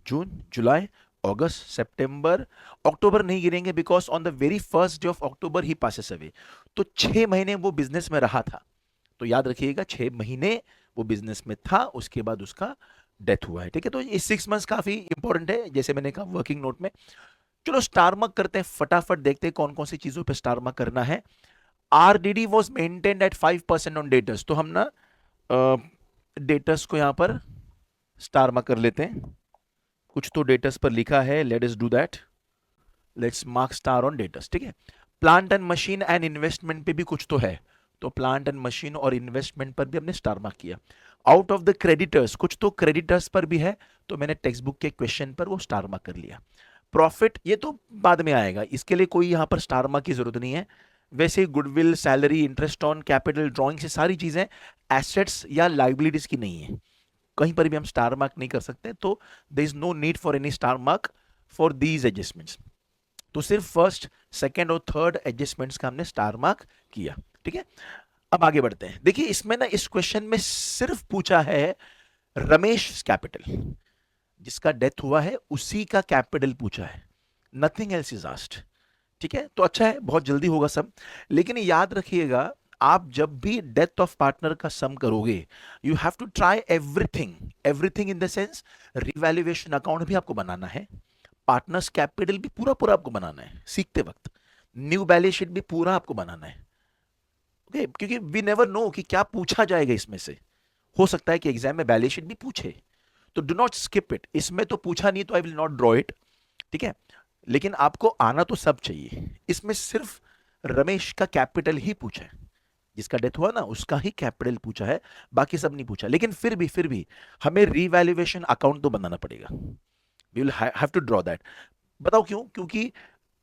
A: जून, जुलाई, अगस्त, सितंबर, अक्टूबर नहीं गिनेंगे, because on the very first day of October ही पासेस अवे। तो 6 महीने वो बिजनेस में रहा था, तो याद रखिएगा 6 महीने वो बिजनेस में था, उसके बाद उसका डेथ हुआ है। ठीक है, तो ये 6 मंथ्स काफी इंपॉर्टेंट है, जैसे मैंने कहा वर्किंग नोट में। चलो स्टार मार्क करते हैं, फटाफट देखते हैं कौन कौन सी चीजों पे स्टार मार्क करना है। RDD was maintained eight 5% on debtors, तो हम ना डेटर्स को यहां पर स्टार मार्क कर लेते हैं। कुछ तो डेटर्स पर लिखा है, late us do that, let's mark star on debtors. ठीक है, plant and machine and investment पे भी कुछ तो है, तो प्लांट एंड मशीन और इन्वेस्टमेंट पर भी हमने स्टार मार्क किया। आउट ऑफ द क्रेडिटर्स, कुछ तो क्रेडिटर्स पर भी है, तो मैंने टेक्स्ट बुक के क्वेश्चन पर वो स्टार मार्क कर लिया। प्रॉफिट ये तो बाद में आएगा, इसके लिए कोई यहां पर स्टार मार्क की जरूरत नहीं है। वैसे goodwill, salary, interest on capital, drawing, से सारी चीजें एसेट्स या लाइबिलिटीज की नहीं है, कहीं पर भी हम स्टार मार्क नहीं कर सकते, तो there is no need for any star mark for these adjustments. तो सिर्फ फर्स्ट, सेकंड और थर्ड एडजस्टमेंट्स का हमने स्टार मार्क किया। ठीक है, अब आगे बढ़ते हैं। देखिए इसमें ना, इस क्वेश्चन में सिर्फ पूछा है रमेश कैपिटल, जिसका डेथ हुआ है उसी का कैपिटल पूछा है, नथिंग एल्स इज आस्क्ड। ठीक है, तो अच्छा है, बहुत जल्दी होगा सब। लेकिन याद रखिएगा, आप जब भी डेथ ऑफ पार्टनर का सम करोगे, you have to try everything, everything in the sense revaluation account भी आपको बनाना है, पार्टनर्स कैपिटल भी पूरा पूरा आपको बनाना है सीखते वक्त, न्यू बैलेंस शीट भी पूरा आपको बनाना है। ओके, क्योंकि वी नेवर नो कि क्या पूछा जाएगा इसमें से, हो सकता है कि एग्जाम में बैलेंस शीट भी पूछे, तो डू नॉट स्किप इट। इसमें तो पूछा नहीं तो I will not draw it. ठीक है, लेकिन आपको आना तो सब चाहिए। इसमें सिर्फ रमेश का कैपिटल ही पूछा है, जिसका डेथ हुआ ना उसका ही कैपिटल पूछा है, बाकी सब नहीं पूछा। लेकिन फिर भी हमें रीवैल्यूएशन अकाउंट तो बनाना पड़ेगा, we will have to draw that. बताओ क्यों? क्योंकि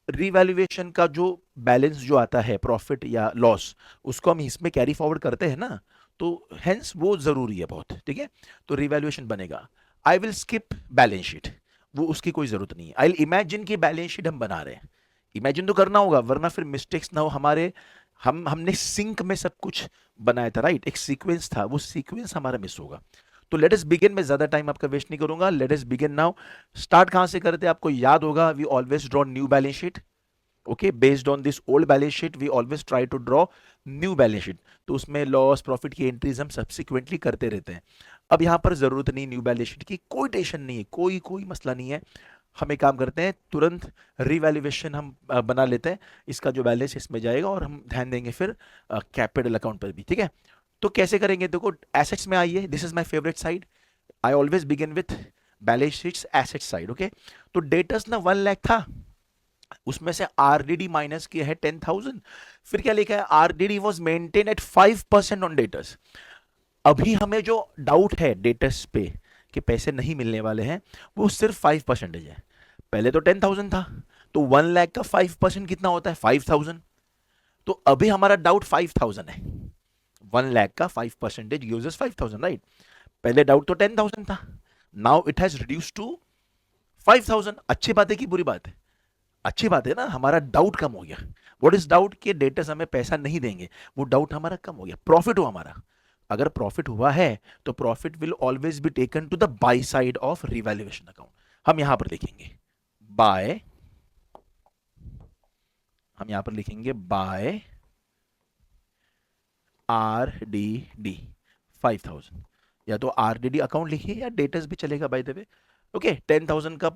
A: रीवैल्यूएशन का जो बैलेंस जो आता है, प्रॉफिट या लॉस, उसको हम इसमें कैरी फॉरवर्ड करते हैं ना, तो हेंस वो जरूरी है बहुत। ठीक है, तो रीवैल्यूएशन बनेगा। I will skip balance sheet, वो उसकी कोई जरूरत नहीं है। आई विल इमेजिन की बैलेंस शीट हम बना रहे हैं, इमेजिन तो करना होगा, वरना फिर मिस्टेक्स ना हो हमारे। हमने सिंक में सब कुछ बनाया था, राइट, एक सीक्वेंस था, वो सीक्वेंस हमारा मिस होगा। तो लेट अस बिगिन, में ज्यादा टाइम आपका वेस्ट नहीं करूंगा, let us begin now. Start कहां से करते हैं आपको याद होगा, we always draw new balance sheet. Okay, based on this old balance sheet we always try to draw new balance sheet. तो उसमें लॉस प्रॉफिट की एंट्रीज हम सब्सिक्वेंटली करते रहते हैं। अब यहां पर जरूरत नहीं न्यू बैलेंस शीट की, कोई टेंशन नहीं है, कोई मसला नहीं है। हम एक काम करते हैं, तुरंत रिवैल्यूएशन हम बना लेते हैं, इसका जो बैलेंस इसमें जाएगा और हम ध्यान देंगे फिर कैपिटल अकाउंट पर भी, ठीक है। तो कैसे करेंगे, देखो एसेट्स में आइए, this is my favourite side, I always begin with balance sheets asset side, okay. तो डेटर्स ना 1 लाख था, उसमें से आरडीडी माइनस किया है 10,000, फिर क्या लिखा है, RDD was maintain at 5% on debtors. अभी हमें जो डाउट है डेटर्स पे कि पैसे नहीं मिलने वाले हैं, वो सिर्फ 5% है। पहले तो 10,000 था, तो 1 लाख का 5% कितना होता है, 5,000। तो अभी हमारा डाउट 5,000 है, 1 लाख का 5% यूजेस 5,000, राइट। पहले डाउट तो 10,000 था, now it has reduce to 5,000। अच्छी बात है कि बुरी बात है, अच्छी बात है ना, हमारा डाउट कम हो गया। व्हाट इज डाउट, कि डेटर्स हमें पैसा नहीं देंगे, वो डाउट हमारा कम हो गया, प्रॉफिट हुआ हमारा। अगर प्रॉफिट हुआ है तो profit will always be taken to the by side of revaluation account. हम यहां पर लिखेंगे बाय, हम यहां पर लिखेंगे बाय RDD 5,000, या तो RDD अकाउंट लिखिए या डेटर्स भी चलेगा बाय द वे, ओके। 10,000 का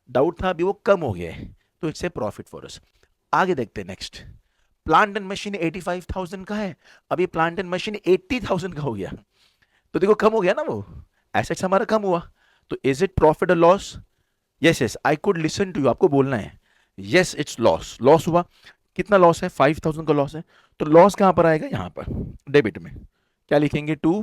A: डाउट था, अभी वो कम हो गया है, तो it's a profit for us. आगे देखते हैं नेक्स्ट, प्लांट एंड मशीन 85,000 का है, अभी प्लांट एंड मशीन 80,000 का हो गया, तो देखो कम हो गया ना, वो एसेट्स हमारा कम हुआ। तो इज इट प्रॉफिट और loss, yes yes, I could listen to you, आपको बोलना है यस इट्स लॉस, लॉस हुआ। कितना लॉस है, 5,000 का लॉस है, तो लॉस कहां पर आएगा, यहां पर डेबिट में, क्या लिखेंगे, to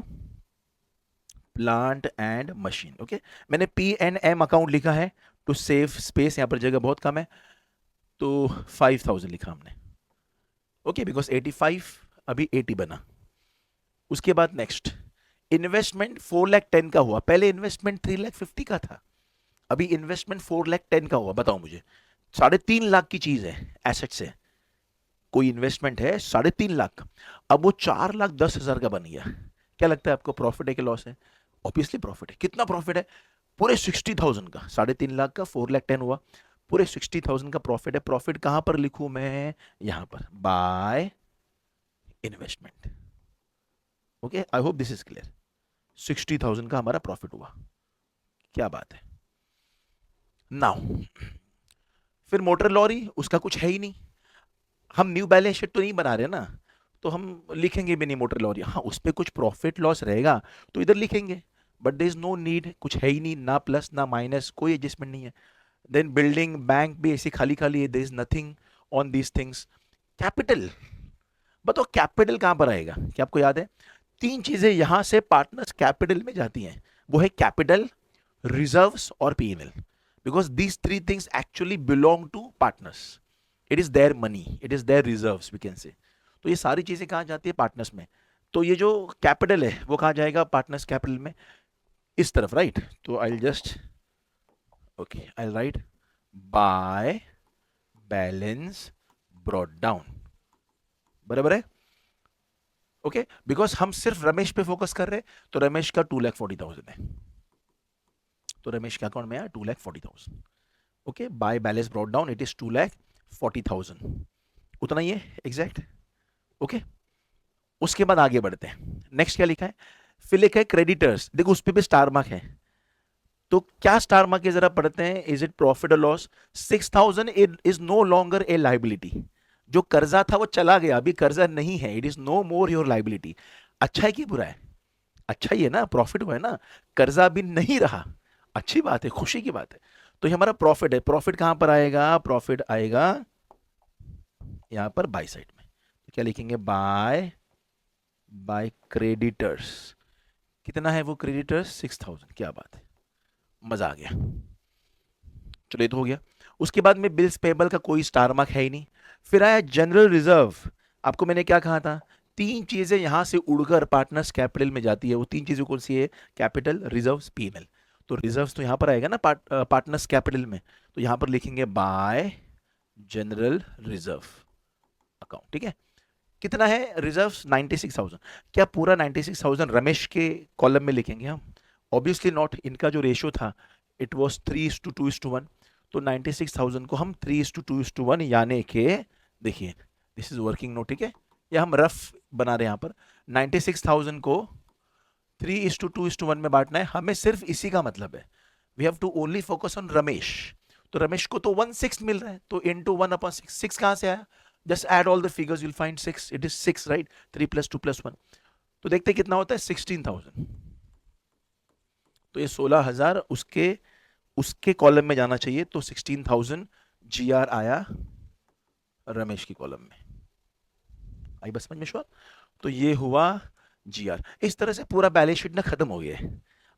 A: plant and machine, okay. मैंने P&M अकाउंट लिखा है टू सेव स्पेस, यहां पर जगह बहुत कम है, तो 5,000 लिखा हमने, ओके, बिकॉज 85 अभी 80 बना। उसके बाद नेक्स्ट इन्वेस्टमेंट 4,10,000 का हुआ, पहले इन्वेस्टमेंट 3,50,000 का था, अभी इन्वेस्टमेंट 4,10,000 का हुआ। बताओ मुझे, 3.5 लाख की चीज है, एसेट से कोई इन्वेस्टमेंट है 3.5 लाख का, अब वो 4,10,000 का बन गया। क्या लगता है आपको, प्रॉफिट है कि लॉस है, ऑब्वियसली प्रॉफिट है। कितना प्रॉफिट है, पूरे 60,000 का, 3.5 लाख का 4,10,000 हुआ, पूरे 60,000 का प्रॉफिट है। प्रॉफिट कहां पर लिखूं मैं, यहां पर by investment, okay. I hope this is clear, 60,000 का हमारा प्रॉफिट हुआ, क्या बात है। नाउ फिर मोटर लॉरी, उसका कुछ है ही नहीं, हम न्यू बैलेंस शीट तो नहीं बना रहे ना, तो हम लिखेंगे भी नहीं मोटर लॉरी। हाँ, उस पर कुछ प्रॉफिट लॉस रहेगा तो इधर लिखेंगे, but there is no need, कुछ है ही नहीं, ना प्लस ना माइनस, कोई एडजस्टमेंट नहीं है। देन बिल्डिंग बैंक भी ऐसी खाली खाली है, there is nothing on these things. Capital, बताओ कैपिटल कहां पर आएगा, क्या आपको याद है, 3 चीजें यहां से पार्टनर्स कैपिटल में जाती हैं, वो है कैपिटल, रिजर्व्स और P&L, because these 3 things actually belong to partners, it is their money, it is their reserves we can say. तो ये सारी चीजें कहां जाती है, पार्टनर्स में। तो ये जो कैपिटल है वो कहां जाएगा, पार्टनर्स कैपिटल में, इस तरफ, राइट। तो I just, okay, I right bye balance brought down, बराबर है, ओके। बिकॉज हम सिर्फ रमेश पे फोकस कर रहे हैं, तो रमेश का 2,40,000 है, तो रमेश के अकाउंट में है 2,40,000, okay. Bye balance brought down it is 2,40,000, उतना ही है एग्जैक्ट, ओके। उसके बाद आगे बढ़ते हैं, नेक्स्ट क्या लिखा है, फिर लिखा है क्रेडिटर्स, देखो उस पर भी स्टार मार्क है, तो क्या स्टार मार्क है जरा पढ़ते हैं, इज इट प्रॉफिट और loss. 6,000 is no longer a liability, जो कर्जा था वो चला गया, अभी कर्जा नहीं है, it is no more your liability. अच्छा है कि बुरा है, अच्छा ही है ना, प्रॉफिट हुआ है ना, कर्जा भी नहीं रहा, अच्छी बात है, खुशी की बात है। तो ये हमारा प्रॉफिट है, प्रॉफिट कहां पर आएगा, प्रॉफिट आएगा यहां पर बाय साइड में, तो क्या लिखेंगे, बाय क्रेडिटर्स, कितना है वो क्रेडिटर्स, 6,000, क्या बात है, मजा आ गया, चलो ये तो हो गया। उसके बाद में बिल्स पेबल का कोई स्टार मार्क है ही नहीं। फिर आया जनरल रिजर्व, आपको मैंने क्या कहा था, 3 चीजें यहां से उड़कर पार्टनर्स कैपिटल में जाती है, वो 3 चीजें कौन सी है, कैपिटल, रिजर्व्स, P&L। तो रिजर्व्स तो यहां पर आएगा ना पार्टनर्स कैपिटल में, तो यहां पर लिखेंगे बाय जनरल रिजर्व अकाउंट, ठीक है। कितना है रिजर्व्स, 96,000, क्या पूरा 96,000 रमेश के कॉलम में लिखेंगे हम, ऑब्वियसली नॉट, इनका जो रेशियो था इट वाज 3:2:1, तो 96,000 को हम 3:2:1 यानी कि, देखिए दिस इज वर्किंग नोट, ठीक है, या हम रफ बना रहे हैं यहाँ पर, 96,000 को 3:2:1 में बांटना है हमें, सिर्फ इसी का मतलब है, we have to only focus on Ramesh, तो रमेश को तो 1/6 मिल रहा है, तो इंटू 1/6, 6 कहां से आया? Just add all the figures, you'll find 6, it is 6, right? 3 + 2 + 1, तो देखते हैं कितना होता है, 16,000। तो ये 16,000 उसके उसके कॉलम में जाना चाहिए, तो 16,000 GR आया रमेश की कॉलम में। आई बस समझ में श्योर? तो ये हुआ GR। इस तरह से पूरा बैलेंस शीट ना खत्म हो गया है।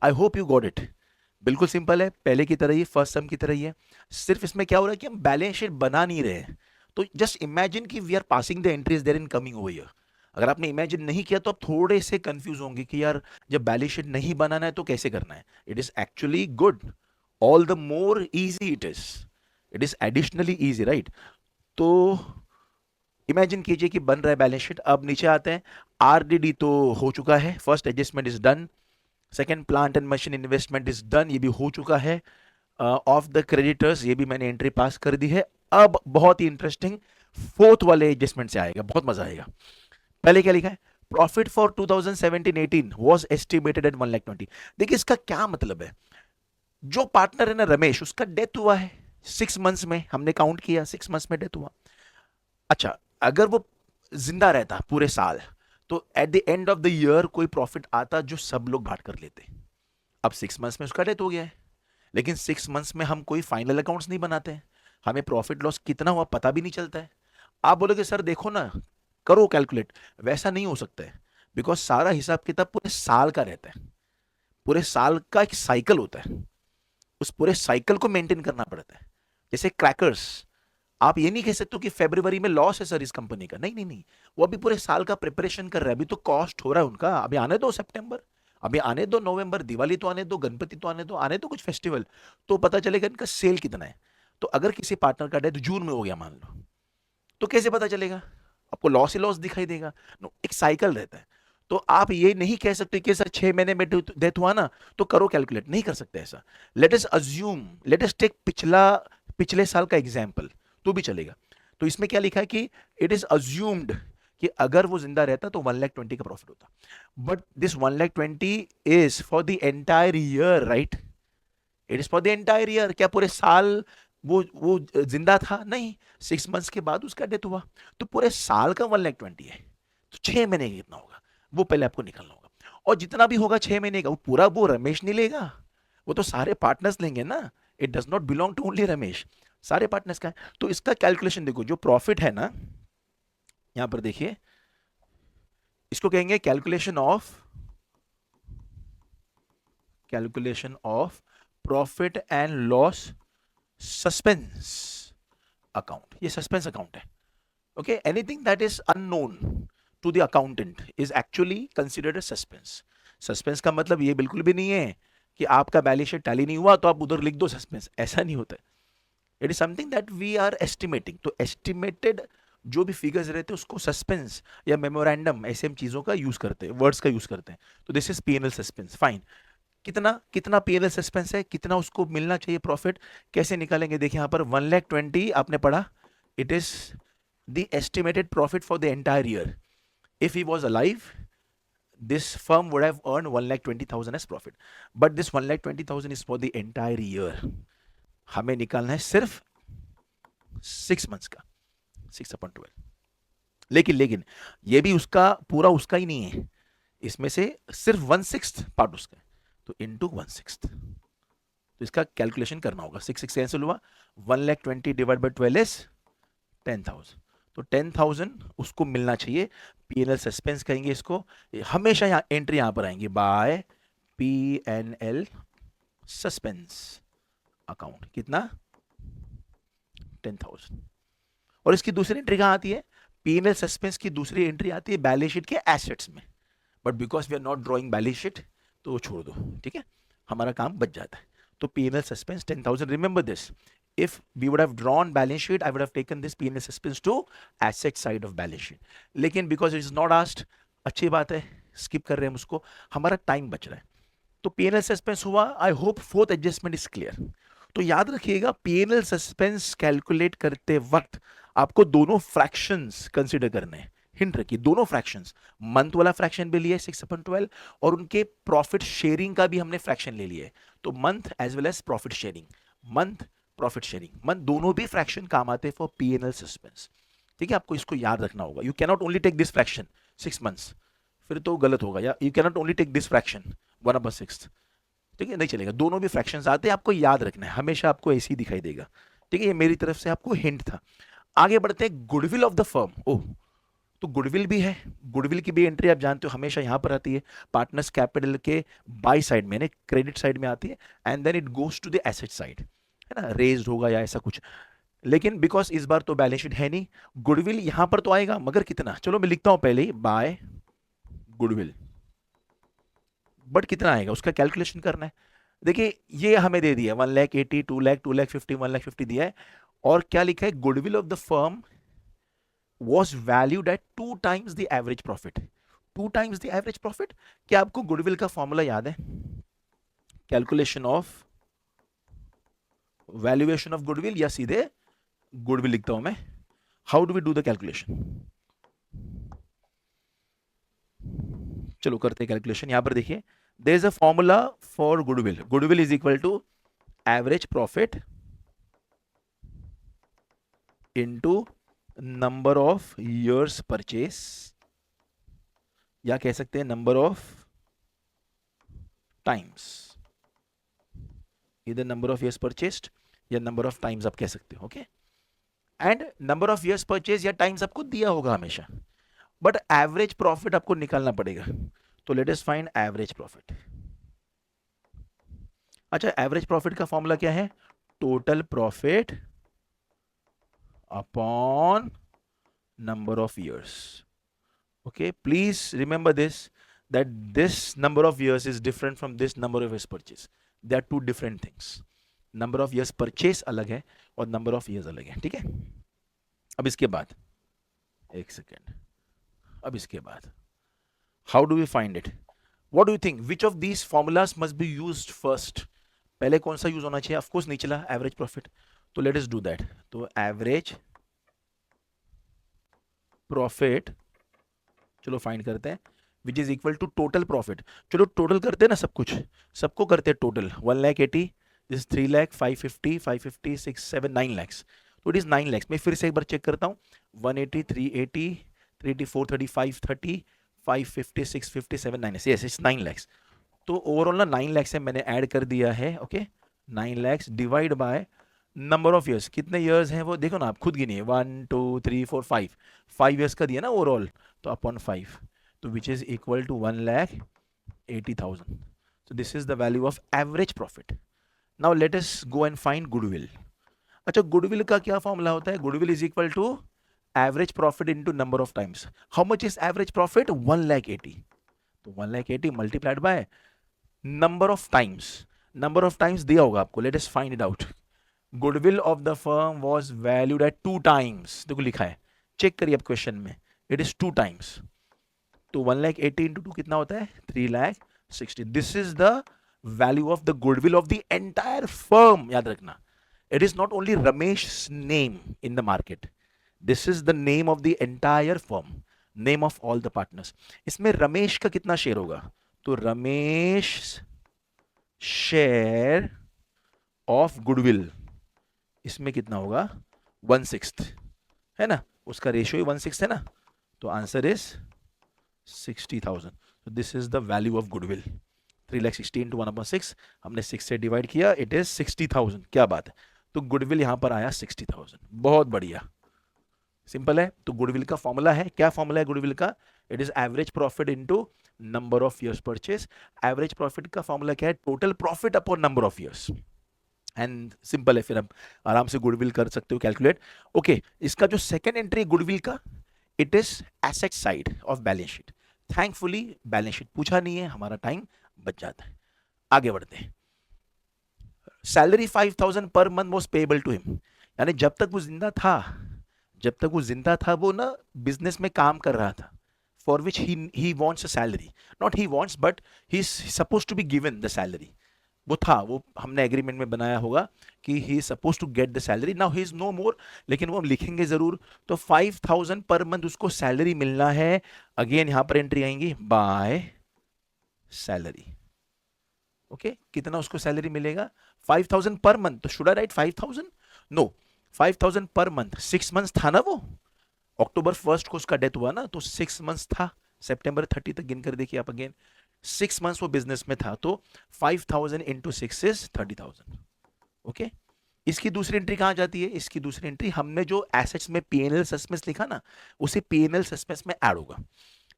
A: आई होप यू गॉट इट। बिल्कुल सिंपल है, पहले की तरह ही, फर्स्ट सम की तरह ही है। सिर्फ इसमें क्या हो रहा है कि हम बैलेंस शीट बना नहीं रहे हैं। तो जस्ट इमेजिन कि we are passing the entries there in coming over here. अगर आपने इमेजिन नहीं किया तो आप थोड़े से कंफ्यूज होंगे कि यार जब बैलेंस शीट नहीं बनाना है तो कैसे करना है। It is actually good, all the more easy it is additionally easy, right? तो इमेजिन कीजिए कि बन रहा है बैलेंस शीट। अब नीचे आते हैं, आरडीडी तो हो चुका है, first adjustment is done. Second, plant and machine investment is done, ये भी हो चुका है। ऑफ द क्रेडिटर्स, ये भी मैंने एंट्री पास कर दी है। अब बहुत ही इंटरेस्टिंग फोर्थ वाले एडजस्टमेंट से आएगा, बहुत मजा आएगा। पहले क्या लिखा है? Profit for 2017-18 was estimated at 1,20,000। देखिए इसका क्या मतलब है, जो पार्टनर है ना रमेश, उसका डेथ हुआ है 6 मंथ्स में, हमने काउंट किया 6 मंथ्स में डेथ हुआ। अच्छा, अगर वो जिंदा रहता पूरे साल तो eight the end of the year कोई प्रॉफिट आता जो सब लोग बांट कर लेते। अब 6 मंथ्स में उसका डेथ हो गया है, लेकिन 6 मंथ्स में हम कोई फाइनल अकाउंट्स नहीं बनाते हैं, हमें प्रॉफिट लॉस कितना हुआ पता भी नहीं चलता है। आप बोलोगे सर देखो ना, करो कैलकुलेट, वैसा नहीं हो सकता है, बिकॉज सारा हिसाब किताब पूरे साल का रहता है, पूरे साल का एक साइकिल होता है, उस पूरे साइकिल को मेंटेन करना पड़ता है। जैसे क्रैकर्स, आप ये नहीं कह सकते कि फरवरी में लॉस है सर इस कंपनी का, नहीं नहीं नहीं, वो अभी पूरे साल का प्रिपरेशन कर रहा है, अभी तो कॉस्ट हो रहा है उनका, अभी आने दो सितंबर, अभी आने दो नवंबर, दिवाली तो आने दो, गणपति तो आने दो कुछ फेस्टिवल, तो पता चलेगा इनका सेल कितना है। तो अगर किसी पार्टनर का डेथ जून में हो गया मान लो, तो कैसे पता चलेगा? आपको लॉस ही लॉस दिखाई देगा। नो, एक साइकिल रहता है। तो आप ये नहीं कह सकते कि सर 6 महीने में डेथ हुआ ना तो करो कैलकुलेट, नहीं कर सकते ऐसा। Let us assume, let us take पिछले साल का एग्जाम्पल, तो भी चलेगा। तो इसमें क्या लिखा है कि इट इज अज्यूम्ड कि अगर वो जिंदा रहता तो 1,20,000 का प्रॉफिट होता, but this 1,20,000 is for the entire year, right? It is for the entire year. क्या पूरे साल वो जिंदा था? नहीं, 6 मंथ्स के बाद उसका डेथ हुआ, तो पूरे साल का 1,20,000 है, तो 6 महीने का कितना होगा वो पहले आपको निकालना होगा। और जितना भी होगा 6 महीने का वो पूरा वो रमेश नहीं लेगा, वो तो सारे पार्टनर्स लेंगे ना। It does not belong to only Ramesh, सारे पार्टनर्स का है। तो इसका कैलकुलेशन देखो, जो प्रॉफिट है ना, यहां पर देखिए, इसको कहेंगे calculation of profit and loss suspense account. ये सस्पेंस अकाउंट है, okay? Anything that is unknown to the accountant is actually considered a suspense. Suspense का मतलब ये बिल्कुल भी नहीं है कि आपका बैलेंस शीट टैली नहीं हुआ तो आप उधर लिख दो सस्पेंस, ऐसा नहीं होता है। It is something that we are estimating, तो एस्टिमेटेड जो भी फिगर्स रहते हैं उसको सस्पेंस या मेमोरेंडम, ऐसे हम चीजों का यूज करते हैं, वर्ड्स का यूज करते हैं। तो this is PNL suspense, fine. कितना कितना पीएनएल सस्पेंस है, कितना उसको मिलना चाहिए प्रॉफिट, कैसे निकालेंगे? देखिए यहां पर 1,20,000 आपने पढ़ा, it is the estimated profit for the entire year. If he was alive, this firm would have earned 1,20,000 as profit, but this 1,20,000 is for the entire year। हमें निकालना है सिर्फ 6 मंथ्स का, 6/12। लेकिन ये भी उसका पूरा उसका ही नहीं है, इसमें से सिर्फ 1/6 पार्ट उसका है, तो इंटू 1/6, तो इसका कैलकुलेशन करना होगा। 6 कैंसिल हुआ, 1,20,000 डिवाइड बाई 12 इज 10,000, तो 10,000 उसको मिलना चाहिए। पीएनएल सस्पेंस कहेंगे इसको, हमेशा यहाँ एंट्री यहां पर आएंगी बाय पीएनएल सस्पेंस अकाउंट, कितना? 10,000। और इसकी दूसरी एंट्री कहां आती है? पीएनएल सस्पेंस की दूसरी एंट्री आती है बैलेंस शीट के एसेट्स में, but because we are not drawing balance sheet तो छोड़ दो, ठीक है, हमारा काम बच जाता है। तो PNL suspense 10,000, remember this, if we would have drawn balance sheet I would have taken this P&L suspense to asset side of balance sheet, लेकिन because it is not asked, अच्छी बात है, skip कर रहे हैं हम उसको, हमारा टाइम बच रहा है। तो P&L suspense हुआ, I hope fourth adjustment is clear. तो याद रखिएगा P&L suspense कैलकुलेट करते वक्त आपको दोनों फ्रैक्शंस कंसीडर करने हैं। हिंट रखिए, दोनों फ्रैक्शंस, मंथ वाला फ्रैक्शन भी लिया 6/12 और उनके प्रॉफिट शेयरिंग का भी हमने फ्रैक्शन ले लिया है, तो month as well as profit sharing, month profit sharing. मन दोनों भी फ्रैक्शन काम आते हैं फॉर P&L सस्पेंस। ठीक है, आपको इसको याद रखना होगा। You cannot only take this fraction 6 months, फिर तो गलत होगा। या you cannot only take this fraction 1/6, ठीक है, नहीं चलेगा। दोनों भी फ्रैक्शंस आते हैं, आपको याद रखना है, हमेशा आपको ऐसे ही दिखाई देगा। ठीक है, ये मेरी तरफ से आपको हिंट था। आगे बढ़ते हैं, गुडविल ऑफ द फर्म। ओह, तो गुडविल भी है। गुडविल की भी एंट्री आप जानते हो हमेशा यहां पर आती है, पार्टनर्स कैपिटल के बाय साइड में, क्रेडिट साइड में आती है, and then it goes to the asset side, है ना, रेज्ड होगा या ऐसा कुछ। लेकिन बिकॉज इस बार तो बैलेंस शीट है नहीं, गुडविल यहां पर तो आएगा, मगर कितना, चलो मैं लिखता हूं पहले ही, बाय गुडविल, बट कितना आएगा उसका कैलकुलेशन करना है। देखिए ये हमें दे दिया 1,80,000, 2,00,000, 2,50,000, 1,50,000 दिया है, और क्या लिखा है, goodwill of the firm was valued at 2 times the average profit. 2 times the average profit। क्या आपको गुडविल का फॉर्मूला याद है? Calculation of valuation of goodwill, या सीधे गुडविल लिखता हूं मैं। How do we do the calculation? चलो करते हैं कैलकुलेशन। यहां पर देखिए, there is a formula for goodwill. Goodwill is equal to average profit into number of years purchase, या कह सकते हैं नंबर ऑफ टाइम्स, इधर नंबर ऑफ ईयर्स परचेस्ड या नंबर ऑफ टाइम्स आप कह सकते हो। Okay, and number of years purchase या टाइम्स आपको दिया होगा हमेशा, बट एवरेज प्रॉफिट आपको निकालना पड़ेगा। तो let us find average profit. अच्छा, एवरेज प्रॉफिट का फॉर्मूला क्या है? Total profit upon number of years. Okay, please remember this, that this number of years is different from this number of years purchase. They are two different things. Number of years purchase अलग है और number of years अलग है। ठीक है, अब इसके बाद एक सेकेंड, अब इसके बाद how do we find it? What do you think? Which of these formulas must be used first? पहले कौन सा यूज होना चाहिए? ऑफ कोर्स निचला, एवरेज प्रॉफिट। तो लेट अस डू दैट। तो एवरेज प्रॉफिट चलो फाइंड करते हैं, which is equal to total profit. चलो टोटल करते हैं ना, सब कुछ सबको करते हैं टोटल। 1,80,000, दिस 3,00,000, 550, 550, 6, 7, 9 lakhs, तो इट इज 9 lakhs। मैं फिर से एक बार चेक करता हूँ, 180, 380, 380, 430, 530, 550, 650, 7, 9 lakhs, यस इट्स 9 lakhs। तो ओवरऑल ना 9 lakhs है, मैंने ऐड कर दिया है। Okay, 9 lakhs divide by number of years, कितने ईयर्स हैं वो देखो ना, आप खुद गिनिए, 1 2 3 4 5 ईयर्स का दिया ना ओवरऑल, तो अपॉन 5, तो which is equal to 1,80,000। so this is the value of average profit. now let us go and find goodwill. अच्छा, गुडविल का क्या फॉर्मूला होता है? Goodwill is equal to average profit into number of times. How much is average profit? 1,80,000, तो 1,80,000 multiplied by number of times. Number of times दिया होगा आपको, let us find it out. Goodwill of the firm was valued at 2 times, देखो लिखा है, check करिए अब question में, इट इज 2 टाइम्स। तो 1,80,000 इंटू 2 कितना होता है? 3,60,000। This is the value of the goodwill of the entire firm. याद रखना, it is not only Ramesh name in the market, this is the name of the entire firm, name of all the partners. इसमें रमेश का कितना share होगा? तो Ramesh share of goodwill, इसमें कितना होगा? 1/6, है ना, उसका रेशियो 1/6 है ना, तो आंसर इज 60,000। तो this is the value of goodwill. 3,60,000 into 1/6, हमने 6 से डिवाइड किया, इट इज 60,000। क्या बात है, तो गुडविल यहां पर आया 60,000। बहुत बढ़िया, सिंपल है। तो गुडविल का फॉर्मूला है, क्या फॉर्मूला है गुडविल का? It is average profit into number of years purchase. Average profit का फॉर्मूला क्या है? Total profit upon number of years. And simple है, फिर आप आराम से गुडविल कर सकते हो कैलकुलेट। ओके, इसका जो सेकंड एंट्री गुडविल का, it is asset side of balance sheet. Thankfully balance sheet पूछा नहीं है, हमारा टाइम बच जाता है। आगे बढ़ते हैं। Salary 5,000 per month was payable to him, यानी जब तक वो जिंदा था, जब तक वो जिंदा था, वो ना बिजनेस में काम कर रहा था, for which he wants a salary, not he wants but he is supposed to be given the salary. वो था, वो हमने एग्रीमेंट में बनाया होगा कि he is suppose to get the salary. Now he is no more, लेकिन वो हम लिखेंगे जरूर। तो 5,000 पर मंथ उसको सैलरी मिलना है। अगेन यहां पर एंट्री आएंगी बाय सैलरी। ओके कितना उसको सैलरी मिलेगा 5,000 पर मंथ. तो should I right 5,000? No, 5,000 per month. 6 months था ना वो. अक्टूबर 1 को उसका डेथ हुआ ना, तो 6 मंथ्स था. सितंबर 30 तक गिन कर देखिए आप अगेन. 6 मंथ्स वो बिजनेस में था, तो 5,000 इंटू 6 इज 30,000. ओके. इसकी दूसरी एंट्री कहां जाती है? इसकी दूसरी एंट्री हमने जो एसेट्स में पीएनएल सस्पेंस लिखा ना, उसे पीएनएल सस्पेंस में ऐड होगा.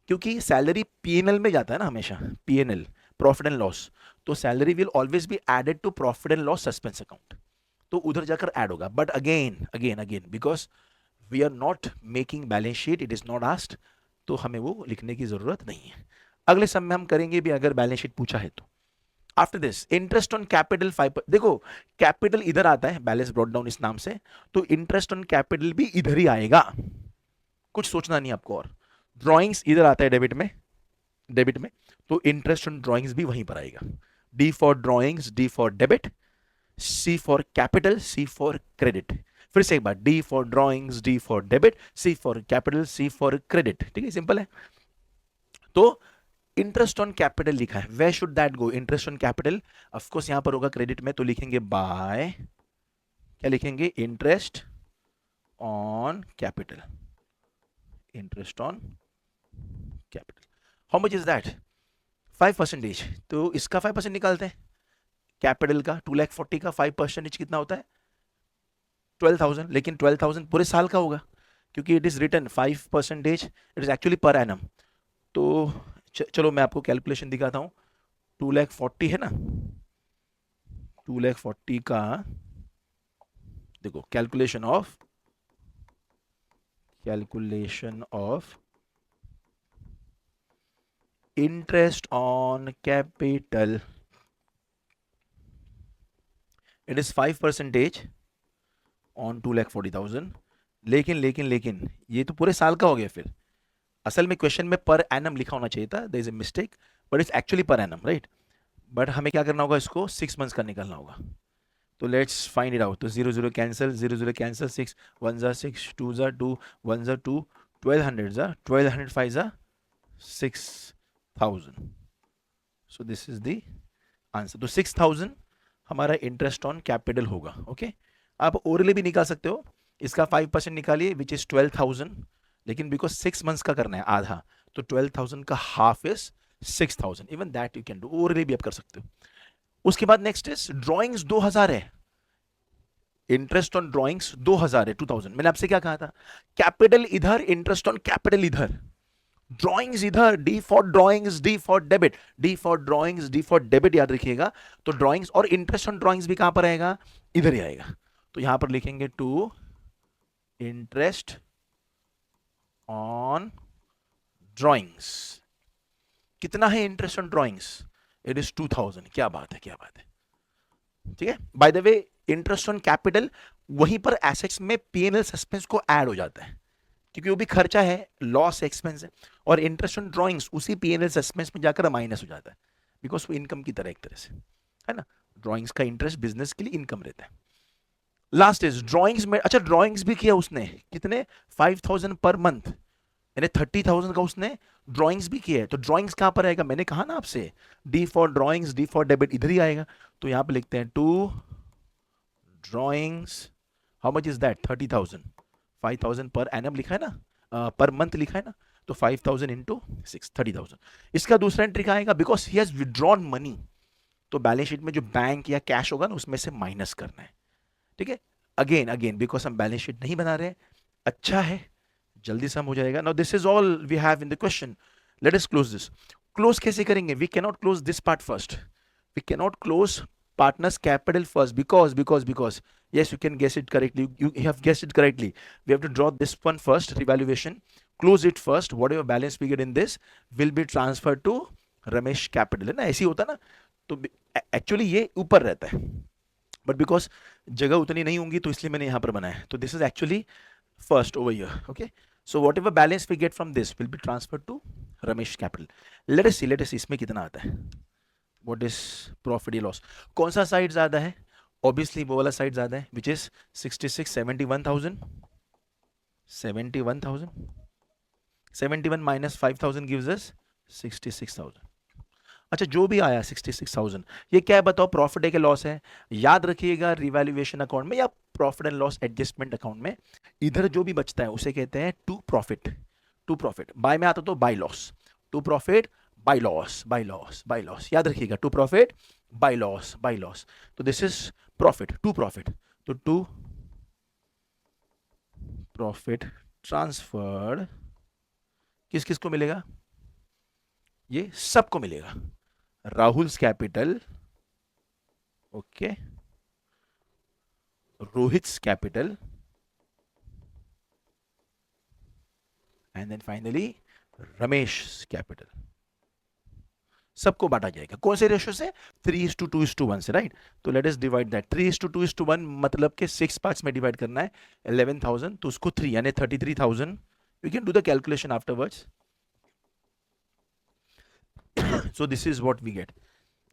A: क्योंकि सैलरी पीएनएल में जाता है ना हमेशा, पीएनएल प्रॉफिट एंड लॉस, तो salary will always be added to profit and loss suspense account. तो उधर जाकर ऐड होगा. But again again again because we are not making balance sheet, it is not asked, तो हमें वो लिखने की जरूरत नहीं है. अगले समय हम करेंगे भी अगर बैलेंस शीट पूछा है तो. After this interest on capital 5. देखो कैपिटल इधर आता है बैलेंस ब्रॉट डाउन इस नाम से, तो इंटरेस्ट ऑन कैपिटल भी इधर ही आएगा. कुछ सोचना नहीं आपको. और ड्रॉइंग्स इधर आता है डेबिट में, तो इंटरेस्ट ऑन ड्रॉइंग्स भी वहीं पर आएगा. D for drawings, D for debit, C for capital, C for credit. फिर से एक बार, D for drawings, D for debit, C for capital, C for credit. ठीक है, सिंपल है. तो इंटरेस्ट ऑन कैपिटल लिखा है, where should that go? Interest on capital of course यहां पर होगा क्रेडिट में, तो लिखेंगे बाय, क्या लिखेंगे? Interest on capital. Interest on capital. How much is that? 5%. तो इसका 5% निकालते हैं. कैपिटल का 2,40,000 का 5% कितना होता है? 12,000. लेकिन 12,000 पूरे साल का होगा, क्योंकि it is return 5%, it is actually per annum. तो चलो मैं आपको कैलकुलेशन दिखाता हूं. 2,40,000 है ना, 2,40,000 का देखो calculation of interest on capital, it is 5% on 2,40,000. लेकिन ये तो पूरे साल का हो गया. फिर असल में क्वेश्चन में पर एनम लिखा होना चाहिए था, there is a mistake, but it's actually per annum, right. बट हमें क्या करना होगा? इसको 6 मंथ्स का निकालना होगा. तो लेट्स फाइंड इट आउट. तो 0 0 कैंसिल, 0 0 कैंसिल, 6 1 जा 6, 2 जा 2, 1 जा 2, 1,200 जा 1,200, 5 जा 6,000. सो दिस इज द आंसर. तो 6,000 हमारा इंटरेस्ट ऑन कैपिटल होगा. ओके. आप ओरली भी निकाल सकते हो. इसका 5% निकालिए विच इज 12,000, लेकिन बिकॉज 6 मंथ्स का करना है आधा, तो 12,000 का half is 6,000. Even that you can do, orally भी आप कर सकते हो. उसके बाद नेक्स्ट इज ड्रॉइंग्स 2,000 है. इंटरेस्ट ऑन ड्रॉइंग्स 2,000 है, 2,000. मैंने आपसे क्या कहा था? कैपिटल इधर, इंटरेस्ट ऑन कैपिटल इधर, ड्रॉइंग्स इधर. D for drawings, D for debit, D for drawings, D for debit याद रखिएगा. तो ड्रॉइंग्स और इंटरेस्ट ऑन ड्रॉइंग्स भी कहां पर आएगा? इधर ही आएगा. तो यहां पर लिखेंगे टू इंटरेस्ट ऑन ड्रॉइंग्स. कितना है interest on drawings? It is 2,000. क्या बात है, क्या बात है. ठीक है. Bye the way interest on capital वहीं पर एसेट्स में पीएनएल सस्पेंस को ऐड हो जाता है, क्योंकि वो भी खर्चा है, लॉस एक्सपेंस है. और इंटरेस्ट ऑन ड्रॉइंग्स उसी पीएनएल सस्पेंस में जाकर माइनस हो जाता है, बिकॉज वो इनकम की तरह एक तरह से है ना. ड्रॉइंग्स का इंटरेस्ट बिजनेस के लिए इनकम रहता है. लास्ट इज ड्रॉइंग्स में. अच्छा ड्रॉइंग्स भी किया उसने, कितने? 5,000 पर मंथ, यानी 30,000 का उसने ड्रॉइंग्स भी किया है. तो ड्रॉइंग्स कहां पर आएगा? मैंने कहा ना आपसे, D for drawings, D for debit इधर ही आएगा. तो यहां पे लिखते हैं to drawings. How much is that? 30,000. 5,000 per annum लिखा है ना, पर मंथ लिखा है ना, तो 5,000 इंटू 6, 30,000. इसका दूसरा एंट्री कहां आएगा? Because he has withdrawn money, तो बैलेंस शीट में जो बैंक या कैश होगा ना उसमें से माइनस करना है. ठीक है. अगेन बिकॉज हम बैलेंस शीट नहीं बना रहे. अच्छा है, जल्दी से हम हो जाएगा. Now this is all we have in the question. Let us close this. Close कैसे करेंगे? We can not close this part first. We can not close partners capital first because yes, you can guess it correctly, you have guessed it correctly. We have to draw this one first, revaluation, close it first. Whatever balance we get in this will be transferred to Ramesh capital, है ना. ऐसी होता ना. तो actually ये ऊपर रहता है, बट बिकॉज जगह उतनी नहीं होंगी तो इसलिए मैंने यहां पर बनाया. तो this is actually first over here. Okay. So whatever balance we get from this will be transfer to Ramesh capital. Let us see इसमें कितना आता है. व्हाट इज प्रॉफिट या लॉस? कौन सा साइड ज्यादा है? ऑब्वियसली वो वाला साइड ज्यादा है, which is 66, 71,000. 71 minus 5,000 gives us 66,000. अच्छा जो भी आया 66,000, ये क्या है बताओ, प्रॉफिट है कि लॉस है? याद रखिएगा रिवैल्यूएशन अकाउंट में या profit and loss adjustment account में इधर जो भी बचता है उसे कहते हैं to profit. To profit by में आता तो by loss, to profit by loss, by loss, by loss, याद रखिएगा to profit by loss, by loss. तो this is profit, to profit. तो टू प्रॉफिट ट्रांसफर्ड किस किस को मिलेगा? ये सबको मिलेगा। Rahul's capital, okay, Rohit's capital, and then finally Ramesh capital, सबको बांटा जाएगा। कौन से रेशियो से? 3:2:1 से, राइट। तो लेट अस डिवाइड दैट। 3:2:1 मतलब के 6 पार्ट्स में डिवाइड करना है 11,000, तो उसको 3 यानी 33,000। You can do the calculation afterwards. So this is what we get.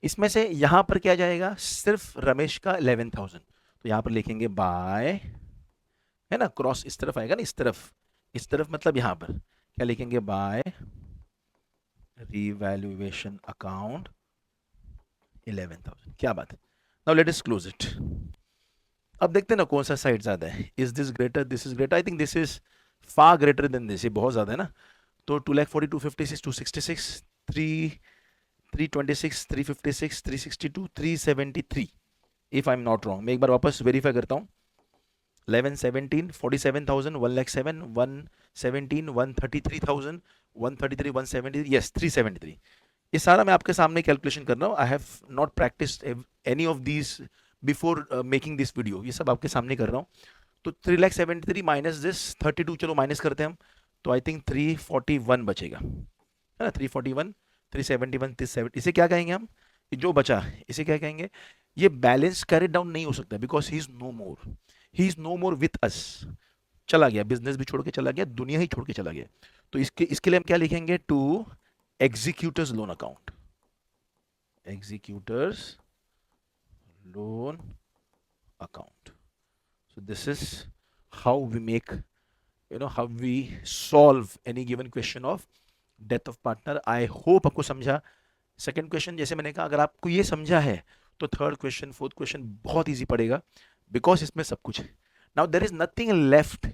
A: इसमें से यहां पर क्या जाएगा? सिर्फ रमेश का 11,000, तो यहां पर लिखेंगे बाय, है ना, क्रॉस इस तरफ आएगा ना, इस तरफ, इस तरफ मतलब यहां पर क्या लिखेंगे? By revaluation account 11,000। क्या बात है। Now let us close it. अब देखते हैं ना कौन सा साइड ज्यादा है। Is this greater, this is greater? I think this is far greater than this, ये बहुत ज्यादा है ना। तो 2,40,000, 256, 266, 326, 356, 362, 373, if I am not wrong. मैं एक बार वापस वेरीफाई करता हूँ। 11, 17, 47,000, 1,07,000, 117, 133,000, 133, 173, यस 373। ये सारा मैं आपके सामने कैलकुलेशन कर रहा हूँ। I have not practised any of these before making this video, ये सब आपके सामने कर रहा हूँ। तो 3,73,000 माइनस दिस 32, चलो माइनस करते हैं हम, तो आई थिंक 341 बचेगा, है ना। 341, 371, 370, इसे क्या कहेंगे हम? जो बचा इसे क्या कहेंगे? ये बैलेंस कैरी डाउन नहीं हो सकता because he is no more, he is no more with us. चला गया, बिजनेस भी छोड़ के चला गया, दुनिया ही छोड़ के चला गया। तो इसके लिए हम क्या लिखेंगे? To executors loan account, executors loan account. So this is how we make, how we solve any given question of death of partner. I hope आपको समझा। सेकंड क्वेश्चन जैसे मैंने कहा, अगर आपको ये समझा है तो थर्ड क्वेश्चन, फोर्थ क्वेश्चन बहुत इजी पड़ेगा बिकॉज इसमें सब कुछ है। Now there is nothing left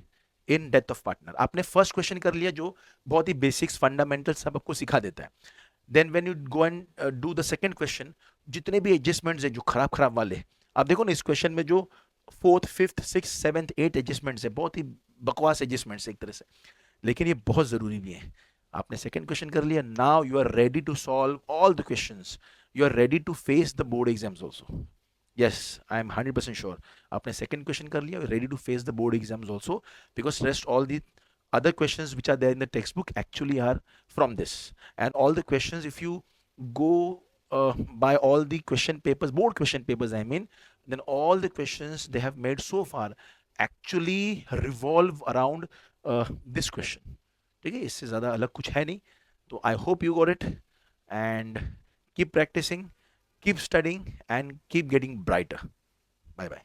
A: in death of partner. आपने फर्स्ट क्वेश्चन कर लिया जो बहुत ही बेसिक्स फंडामेंटल सब आपको सिखा देता है। Then when you go and do the second question, जितने भी एडजस्टमेंट्स हैं जो खराब खराब वाले, आप देखो ना इस क्वेश्चन में जो fourth, fifth, six, seventh, eight adjustments है, बहुत ही बकवास एडजस्टमेंट्स एक तरह से, लेकिन ये बहुत जरूरी भी है। आपने सेकंड क्वेश्चन कर लिया, now you are ready to solve all the questions, you are ready to face the board exams also. Yes, I am 100% sure. आपने सेकंड क्वेश्चन कर लिया, ready to face the board exams also, because rest all the other questions which are there in the textbook actually are from this. And all the questions, if you go by all the question papers, board question papers I mean, then all the questions they have made so far actually revolve around this question. ठीक है, इससे ज़्यादा अलग कुछ है नहीं। तो I hope you got it, and keep practicing, keep studying, and keep getting brighter. Bye bye.